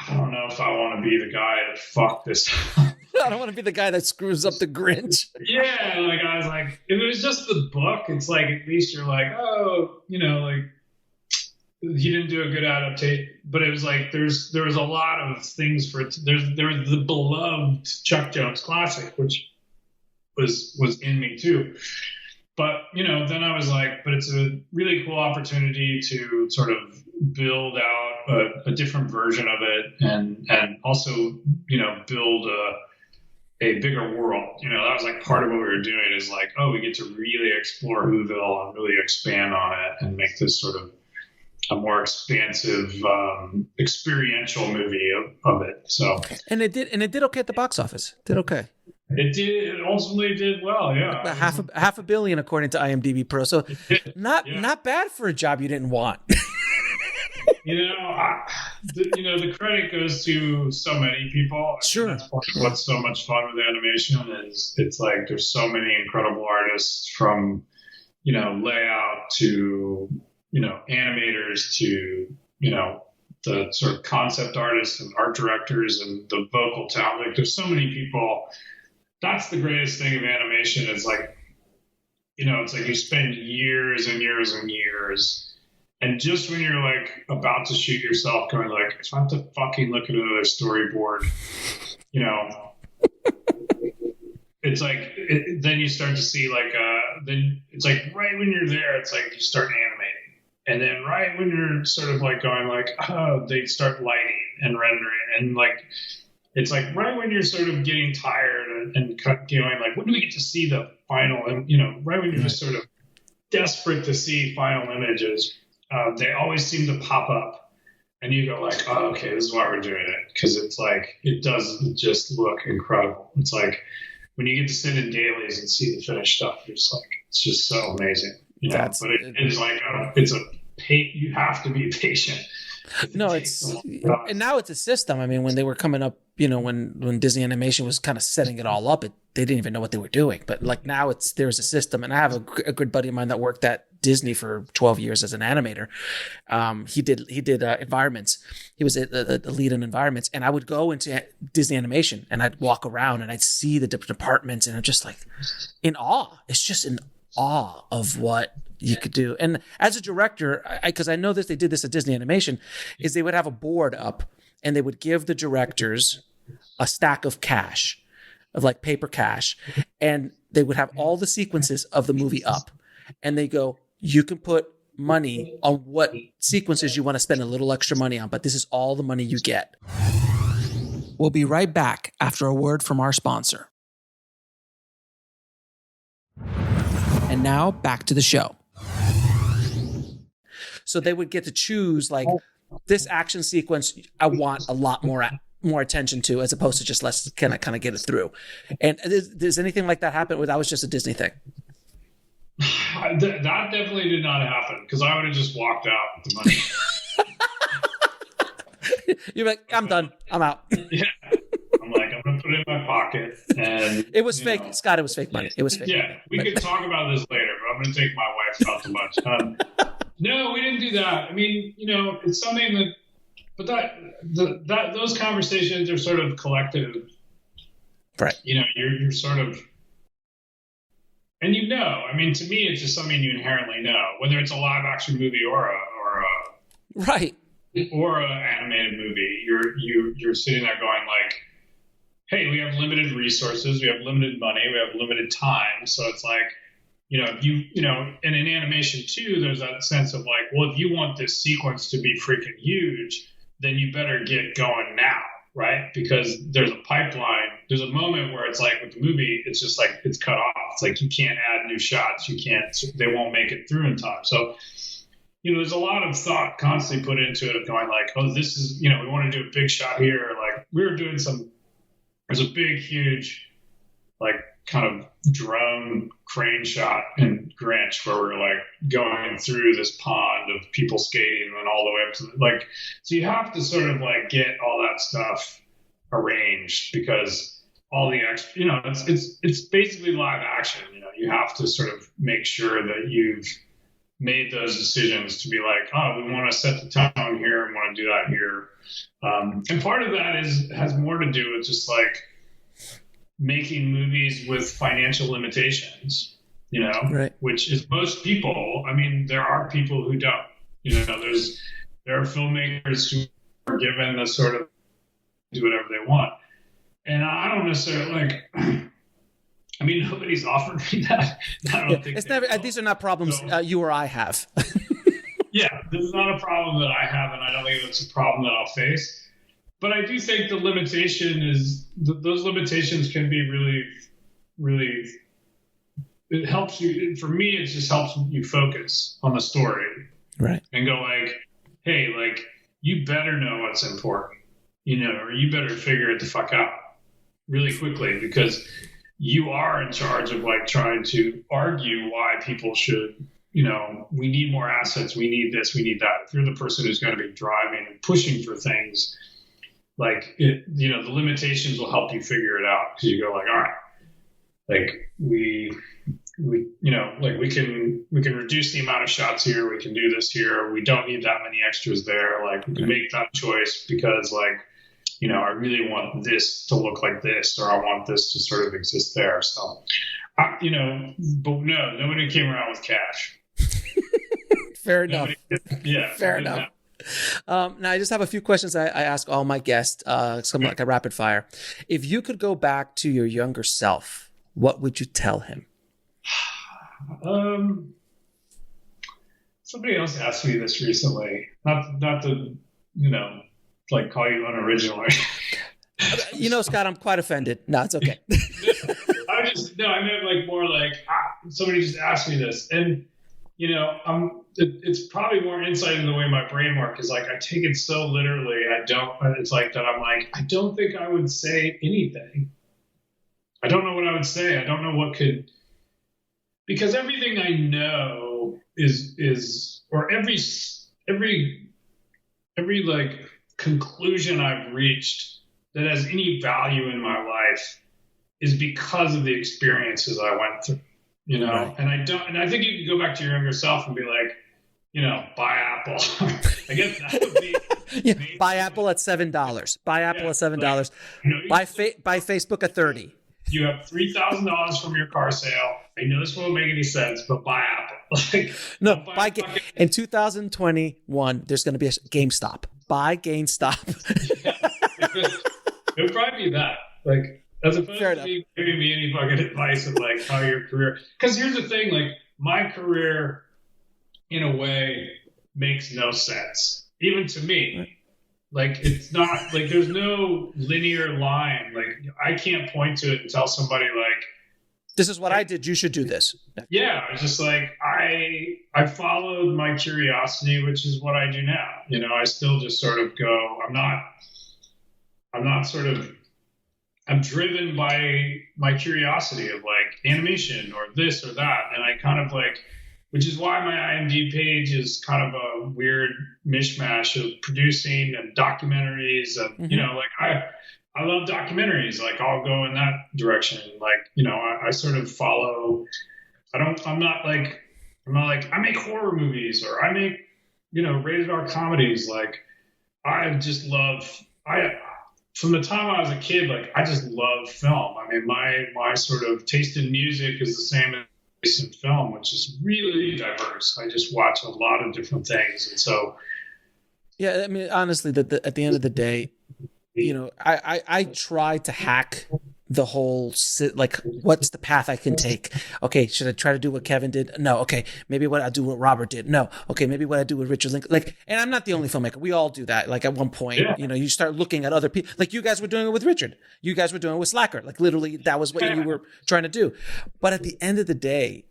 I don't know if I want to be the guy to fuck this up. I don't want to be the guy that screws up The Grinch. Yeah, like I was like, if it was just the book, it's like, at least you're like, oh, like, he didn't do a good adaptation. But it was like, there was a lot of things for it. There was the beloved Chuck Jones classic, which was in me too. But, then I was like, but it's a really cool opportunity to sort of build out a different version of it, and also, build a bigger world. That was like part of what we were doing, is like, oh, we get to really explore Whoville and really expand on it and make this sort of a more expansive, experiential movie of it. So, and it did okay at the box office. Did okay. It ultimately did well, yeah. About half a billion according to IMDb Pro. So not bad for a job you didn't want. The credit goes to so many people. Sure. That's part of what's so much fun with animation, is it's like there's so many incredible artists, from layout to animators to the sort of concept artists and art directors and the vocal talent. Like, there's so many people. That's the greatest thing of animation, is like, it's like you spend years and years and years, and just when you're like about to shoot yourself, going like, if I have to fucking look at another storyboard, it's like, then you start to see like, then it's like right when you're there, it's like you start animating. And then right when you're sort of like going like, oh, they start lighting and rendering, and like, it's like right when you're sort of getting tired and going like, when do we get to see the final? And right when you're just sort of desperate to see final images, they always seem to pop up, and you go like, oh, okay, this is why we're doing it, because it's like, it does just look incredible. It's like when you get to sit in dailies and see the finished stuff, it's like, it's just so amazing. But it is like, you have to be patient. No, and now it's a system. I mean, when they were coming up, when Disney Animation was kind of setting it all up, they didn't even know what they were doing. But like now there's a system, and I have a good buddy of mine that worked at Disney for 12 years as an animator. He did environments. He was the lead in environments, and I would go into Disney animation and I'd walk around and I'd see the different departments, and I'm just like in awe. It's just in awe of what you could do. And as a director, because I know this, they did this at Disney Animation, is they would have a board up and they would give the directors a stack of cash, of like paper cash, and they would have all the sequences of the movie up, and they go, you can put money on what sequences you want to spend a little extra money on, but this is all the money you get. We'll be right back after a word from our sponsor. And now back to the show. So they would get to choose, like, this action sequence I want a lot more attention to, as opposed to just let's kind of get it through. And does anything like that happen, or that was just a Disney thing? That definitely did not happen, because I would have just walked out with the money. You're like, I'm done. I'm out. Yeah. I'm like, I'm going to put it in my pocket. And it was fake. Scott, it was fake money. It was fake. Yeah, we could talk about this later, but I'm going to take my wife out to lunch. No, we didn't do that. I mean, it's something that, but those conversations are sort of collective. Right. You're sort of, and I mean, to me, it's just something you inherently know, whether it's a live action movie or a right. Or an animated movie. You're sitting there going like, hey, we have limited resources, we have limited money, we have limited time. So it's like, if and in animation too, there's that sense of like, well, if you want this sequence to be freaking huge, then you better get going now, right? Because there's a pipeline. There's a moment where it's like with the movie, it's just like it's cut off. It's like you can't add new shots. They won't make it through in time. So, there's a lot of thought constantly put into it of going like, oh, this is, we want to do a big shot here. Like we were doing there's a big, huge, like kind of drone crane shot in Grinch where we're like going through this pond of people skating and then all the way up to so you have to sort of like get all that stuff arranged, because all the it's basically live action. You have to sort of make sure that you've made those decisions to be like, oh, we want to set the tone here and want to do that here. And part of that has more to do with just like making movies with financial limitations, right. Which is most people. I mean, there are people who don't, there are filmmakers who are given the sort of do whatever they want. And I don't necessarily like, I mean, nobody's offered me that. I don't think it's never. These are not problems you or I have. Yeah, this is not a problem that I have, and I don't think it's a problem that I'll face. But I do think the limitation is those limitations can be really, really. It helps you. For me, it just helps you focus on the story, right? And go like, hey, like you better know what's important, or you better figure it the fuck out really quickly, because you are in charge of like trying to argue why people should, we need more assets, we need this, we need that. If you're the person who's going to be driving and pushing for things, like the limitations will help you figure it out, because you go like, all right, like we can reduce the amount of shots here, we can do this here, we don't need that many extras there, like we can make that choice because like, I really want this to look like this, or I want this to sort of exist there. So, but no, nobody came around with cash. Fair enough. Yeah. Fair enough. Now, I just have a few questions I ask all my guests, something like a rapid fire. If you could go back to your younger self, what would you tell him? Somebody else asked me this recently. Not to, like call you unoriginal. Scott, I'm quite offended. No, it's okay. I meant like more like somebody just asked me this, and it's probably more insight in the way my brain works. Is like I take it so literally. It's like that. I'm like, I don't think I would say anything. I don't know what I would say. I don't know what could, because everything I know is or every like conclusion I've reached that has any value in my life is because of the experiences I went through. you know. Right. And I think you could go back to your younger self and be like, you know, buy Apple. I guess that would be Yeah, buy Apple at $7. Buy Apple at $7. Like, you know, buy Facebook at $30. you have $3,000 from your car sale. I know this won't make any sense, but buy Apple. Like, No, in 2021, there's going to be a GameStop. Buy GameStop. It would probably be that. Like, as opposed Fair to enough. giving me any fucking advice of like how your career. Because here's the thing, like my career, in a way, makes no sense, even to me. Like, it's not like there's no linear line. Like, I can't point to it and tell somebody like, this is what I did. You should do this. yeah, it's just like I followed my curiosity, which is what I do now. You know, I still just sort of go. I'm driven by my curiosity of like animation or this or that, and I kind of like, which is why my IMDb page is kind of a weird mishmash of producing and documentaries, and you know, like I love documentaries. Like I'll go in that direction. Like, you know, I sort of follow. I'm not like I make horror movies or I make, you know, rated R comedies. Like I just love. From the time I was a kid, like I just love film. I mean, my sort of taste in music is the same as taste in film, which is really diverse. I just watch a lot of different things, and so. Yeah, I mean, honestly, at the end of the day, you know, I try to hack the whole like, what's the path I can take? Okay, should I try to do what Kevin did? No. Okay, maybe what I do what Robert did? No. Okay, maybe what I do with Richard Lincoln. Like, and I'm not the only filmmaker. We all do that. Like at one point, you know, you start looking at other people. Like you guys were doing it with Richard. You guys were doing it with Slacker. Like literally, that was what you were trying to do. But at the end of the day,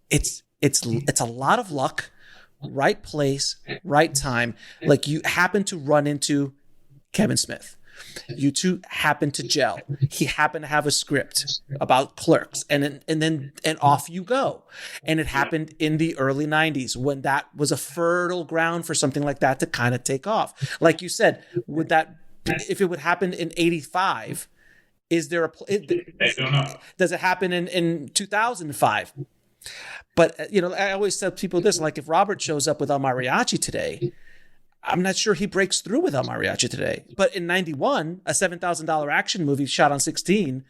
it's a lot of luck, right place, right time. Like you happen to run into Kevin Smith. You two happen to gel. He happened to have a script about Clerks, and off you go. And it happened in the early 90s when that was a fertile ground for something like that to kind of take off. Like you said, would that, if it would happen in 85, is there I don't know. does it happen in 2005? But, you know, I always tell people this, like if Robert shows up with El Mariachi today, I'm not sure he breaks through with El Mariachi today. But in 91, a $7,000 action movie shot on 16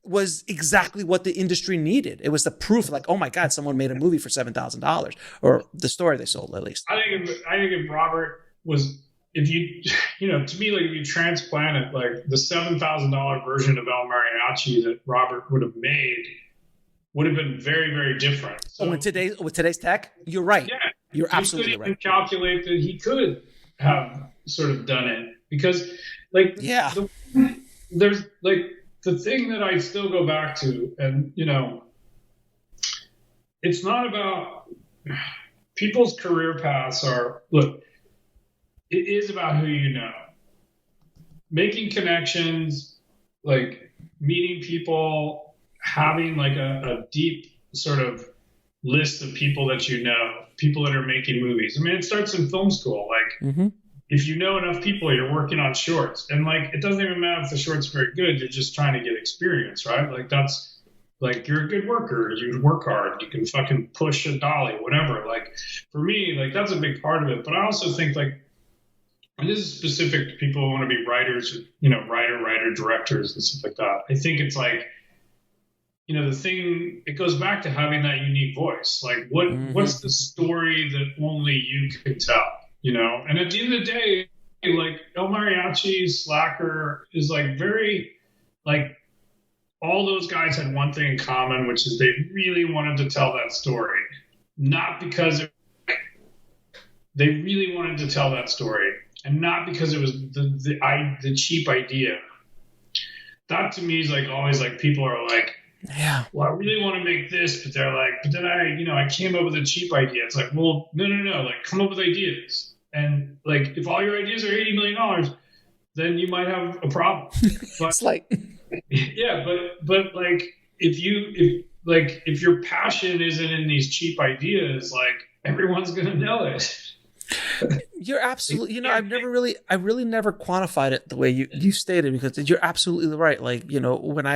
was exactly what the industry needed. It was the proof, like, oh my God, someone made a movie for $7,000, or the story they sold at least. I think if Robert was, if you know, to me, like if you transplant it, like the $7,000 version of El Mariachi that Robert would have made would have been very, very different. So, with today's tech, you're right. Yeah, you're absolutely right. You right. could even calculate that he could have sort of done it because, like, there's like the thing that I still go back to, and you know, it's not about people's career paths are, look, it is about who you know, making connections, like meeting people, having like a deep sort of list of people that you know, people that are making movies. I mean, it starts in film school. Like, if you know enough people, you're working on shorts. And like, it doesn't even matter if the short's very good. You're just trying to get experience, right? Like, that's like, you're a good worker. You work hard. You can fucking push a dolly, whatever. Like, for me, like, that's a big part of it. But I also think, like, and this is specific to people who want to be writers, you know, writer, directors and stuff like that. I think it's like, you know, the thing, it goes back to having that unique voice. Like, what's the story that only you can tell, you know? And at the end of the day, like, El Mariachi, Slacker is like very, like, all those guys had one thing in common, which is they really wanted to tell that story. Not because they really wanted to tell that story, and not because it was the cheap idea. That to me is like always like people are like, yeah, well, I really want to make this, but they're like, but then I came up with a cheap idea. It's like, well, no, like come up with ideas. And like, if all your ideas are $80 million, then you might have a problem. But, it's like, yeah, but like, if your passion isn't in these cheap ideas, like everyone's going to know it. You're absolutely, I really never quantified it the way you stated, because you're absolutely right. Like, when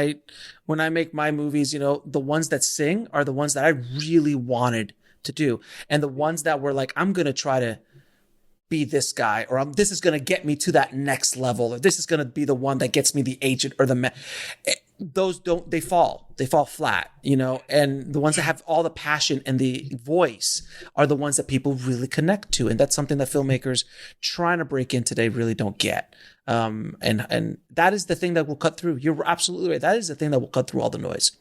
I make my movies, the ones that sing are the ones that I really wanted to do. And the ones that were like, I'm going to try to be this guy, or this is going to get me to that next level, or this is going to be the one that gets me the agent or those they fall flat, and the ones that have all the passion and the voice are the ones that people really connect to. And that's something that filmmakers trying to break in today really don't get. And that is the thing that will cut through. You're absolutely right. That is the thing that will cut through all the noise.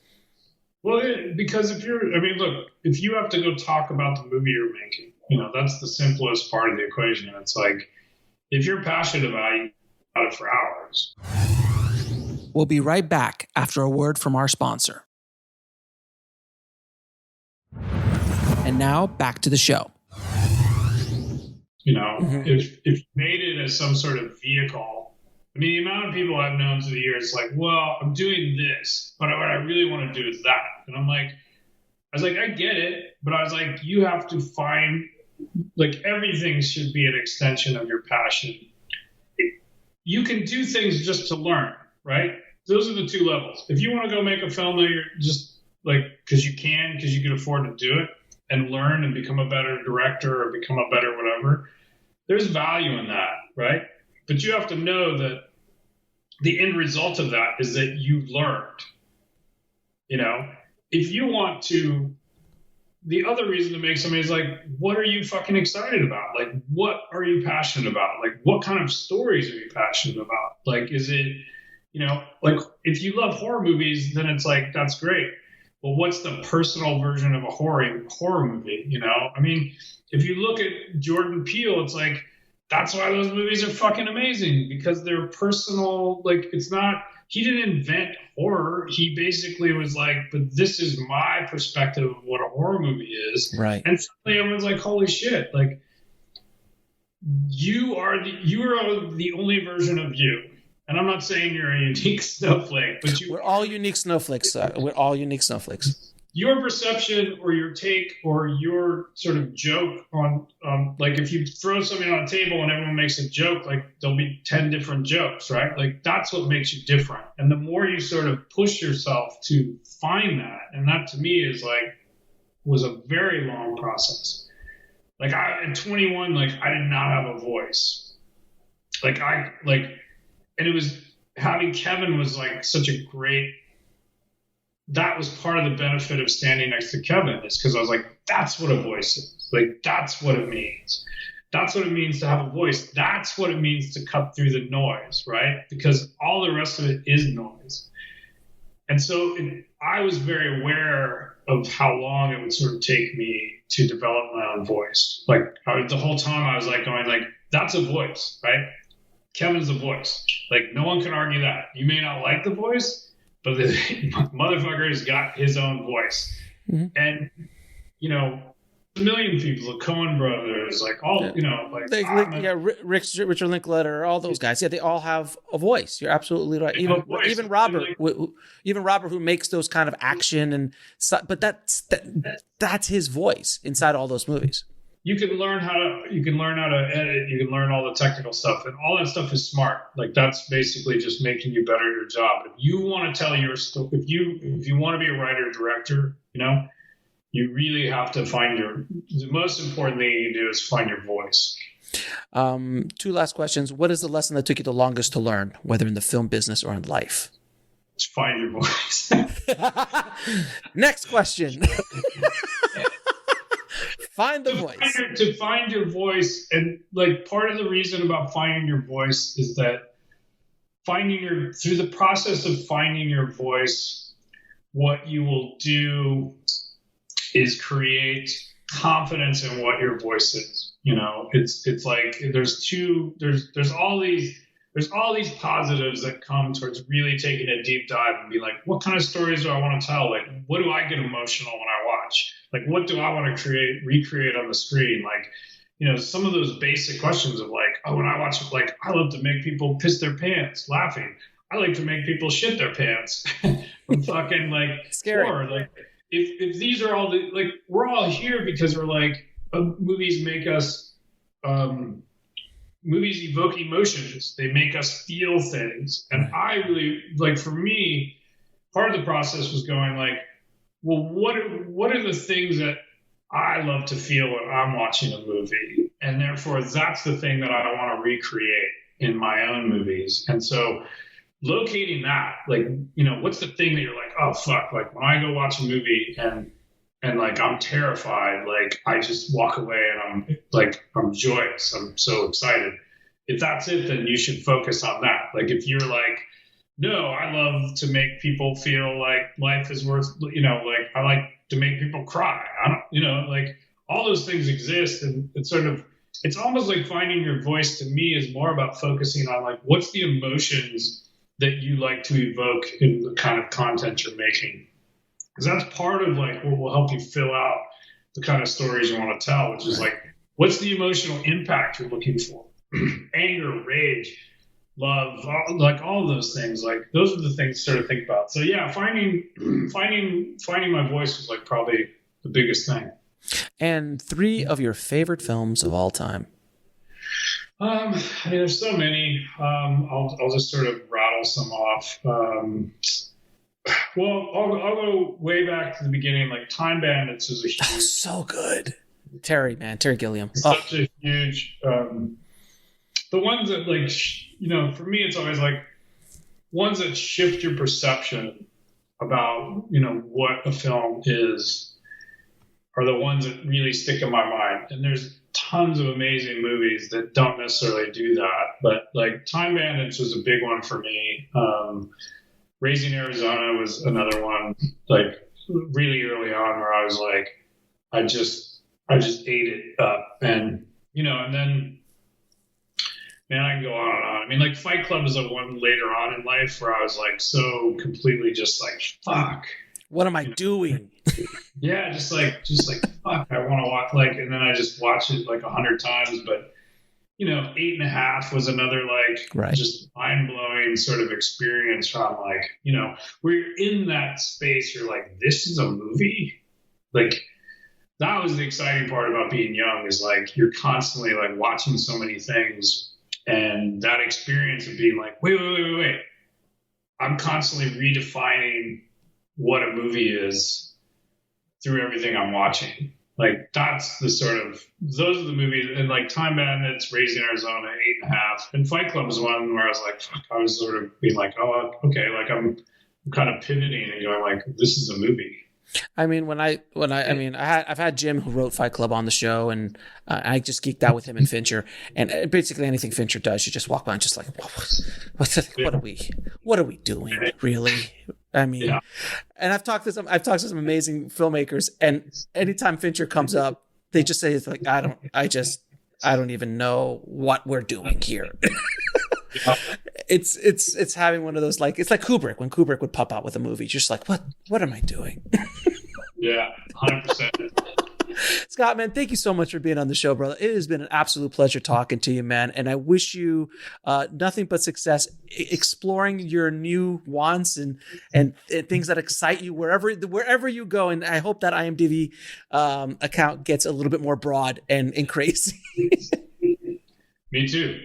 Well, because if you have to go talk about the movie you're making, that's the simplest part of the equation. It's like, if you're passionate about it for hours. We'll be right back after a word from our sponsor. And now back to the show. If you made it as some sort of vehicle, the amount of people I've known through the years, like, well, I'm doing this, but what I really want to do is that. And I was like, I get it, but I was like, you have to find, like, everything should be an extension of your passion. You can do things just to learn, right? Those are the two levels. If you want to go make a film that you're just like, because you can afford to do it and learn and become a better director or become a better whatever, there's value in that, right? But you have to know that the end result of that is that you learned. If you want to, the other reason to make something is like, what are you fucking excited about? Like, what are you passionate about? Like, what kind of stories are you passionate about? Like, is it, like, if you love horror movies, then it's like, that's great. Well, what's the personal version of a horror movie? If you look at Jordan Peele, it's like, that's why those movies are fucking amazing, because they're personal. Like, it's not, he didn't invent horror. He basically was like, but this is my perspective of what a horror movie is. Right. And suddenly everyone's like, holy shit. Like, you are the only version of you. And I'm not saying you're a unique snowflake, but we're all unique snowflakes. We're all unique snowflakes. Your perception or your take or your sort of joke on, like, if you throw something on a table and everyone makes a joke, like, there'll be 10 different jokes, right? Like, that's what makes you different. And the more you sort of push yourself to find that, and that to me was a very long process. Like, at 21, like, I did not have a voice. And it was, having Kevin was like such a great, that was part of the benefit of standing next to Kevin, is because I was like, that's what a voice is. Like, that's what it means. That's what it means to have a voice. That's what it means to cut through the noise, right? Because all the rest of it is noise. And so I was very aware of how long it would sort of take me to develop my own voice. Like, the whole time I was like going like, that's a voice, right? Kevin's a voice. Like, no one can argue that. You may not like the voice, but the motherfucker has got his own voice. Mm-hmm. And, a million people, the Coen brothers, like all, Richard Linklater, all those guys. Yeah, they all have a voice. You're absolutely right. Even Robert, who makes those kind of action but that's his voice inside all those movies. You can learn how to edit. You can learn all the technical stuff, and all that stuff is smart. Like, that's basically just making you better at your job. If you want to tell your story, if you want to be a writer director, you really have to find the most important thing you can do is find your voice. 2 last questions. What is the lesson that took you the longest to learn, whether in the film business or in life? Just find your voice. Next question. Find the voice. To find your voice, and like, part of the reason about finding your voice is that through the process of finding your voice, what you will do is create confidence in what your voice is. It's like there's all these positives that come towards really taking a deep dive and be like, what kind of stories do I want to tell? Like, what do I get emotional when I watch? Like, what do I want to recreate on the screen? Like, some of those basic questions of like, oh, when I watch, like, I love to make people piss their pants laughing. I like to make people shit their pants from fucking like scary. Horror. Like, if these are we're all here because we're like, movies make us movies evoke emotions. They make us feel things. And I really, like, for me, part of the process was going like, well, what are the things that I love to feel when I'm watching a movie? And therefore, that's the thing that I want to recreate in my own movies. And so locating that, like, you know, what's the thing that you're like, oh, fuck, like when I go watch a movie and like I'm terrified, like I just walk away and I'm joyous. I'm so excited. If that's it, then you should focus on that. Like if you're like, no, I love to make people feel like life is worth, you know, like I like to make people cry. I don't, you know, like all those things exist. And it's sort of, it's almost like finding your voice to me is more about focusing on like, what's the emotions that you like to evoke in the kind of content you're making? Because that's part of like what will help you fill out the kind of stories you want to tell, which is like, what's the emotional impact you're looking for? Anger, rage, love, all of those things. Like those are the things to sort of think about. So yeah, finding my voice was like probably the biggest thing. And 3 of your favorite films of all time. I mean, there's so many. I'll just sort of rattle some off. Well, I'll go way back to the beginning. Like Time Bandits is a huge. Oh, so good. Terry Gilliam. Such a huge. The ones that like, you know, for me, it's always like ones that shift your perception about, you know, what a film is are the ones that really stick in my mind. And there's tons of amazing movies that don't necessarily do that. But like Time Bandits was a big one for me. Raising Arizona was another one, like really early on where I was like, I just ate it up. And, you know, and then, man, I can go on and on. I mean, like Fight Club is a one later on in life where I was like so completely just like, fuck. What am I doing? Yeah, just like fuck, I want to watch, like, and then I just watch it like 100 times. But you know, 8.5 was another like just mind blowing sort of experience from like, you know, where you're in that space, you're like, this is a movie. Like that was the exciting part about being young is like you're constantly like watching so many things, and that experience of being like, wait, I'm constantly redefining what a movie is through everything I'm watching. Like that's the sort of, those are the movies. And like Time Bandits, Raising Arizona, 8.5, and Fight Club was one where I was like, fuck, I was sort of being like, oh, okay, like I'm kind of pivoting and going like, this is a movie. I mean, I've had Jim who wrote Fight Club on the show, and I just geeked out with him and Fincher, and basically anything Fincher does, you just walk by and just like, what are we doing, really? I mean, and I've talked to some amazing filmmakers, and anytime Fincher comes up, they just say it's like, I don't even know what we're doing here. It's having one of those, like, it's like Kubrick, when Kubrick would pop out with a movie, just like, what am I doing? Yeah, 100%. Scott, man, thank you so much for being on the show, brother. It has been an absolute pleasure talking to you, man. And I wish you nothing but success exploring your new wants and things that excite you wherever you go. And I hope that IMDb account gets a little bit more broad and crazy. Me too.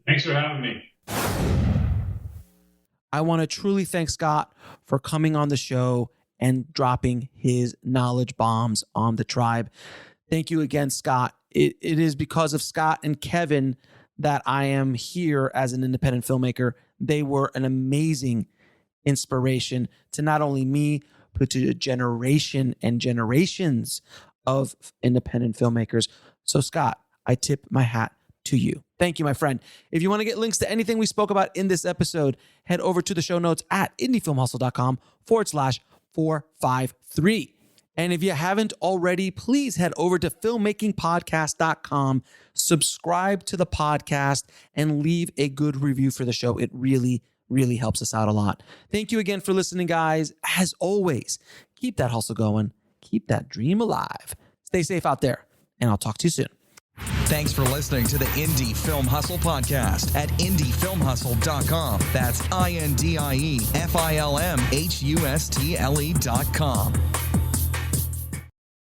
Thanks for having me. I want to truly thank Scott for coming on the show and dropping his knowledge bombs on the tribe. Thank you again, Scott. It is because of Scott and Kevin that I am here as an independent filmmaker. They were an amazing inspiration to not only me, but to a generation and generations of independent filmmakers. So, Scott, I tip my hat to you. Thank you, my friend. If you want to get links to anything we spoke about in this episode, head over to the show notes at indiefilmhustle.com/453. And if you haven't already, please head over to filmmakingpodcast.com, subscribe to the podcast, and leave a good review for the show. It really, really helps us out a lot. Thank you again for listening, guys. As always, keep that hustle going. Keep that dream alive. Stay safe out there, and I'll talk to you soon. Thanks for listening to the Indie Film Hustle podcast at indiefilmhustle.com. That's INDIEFILMHUSTLE.com.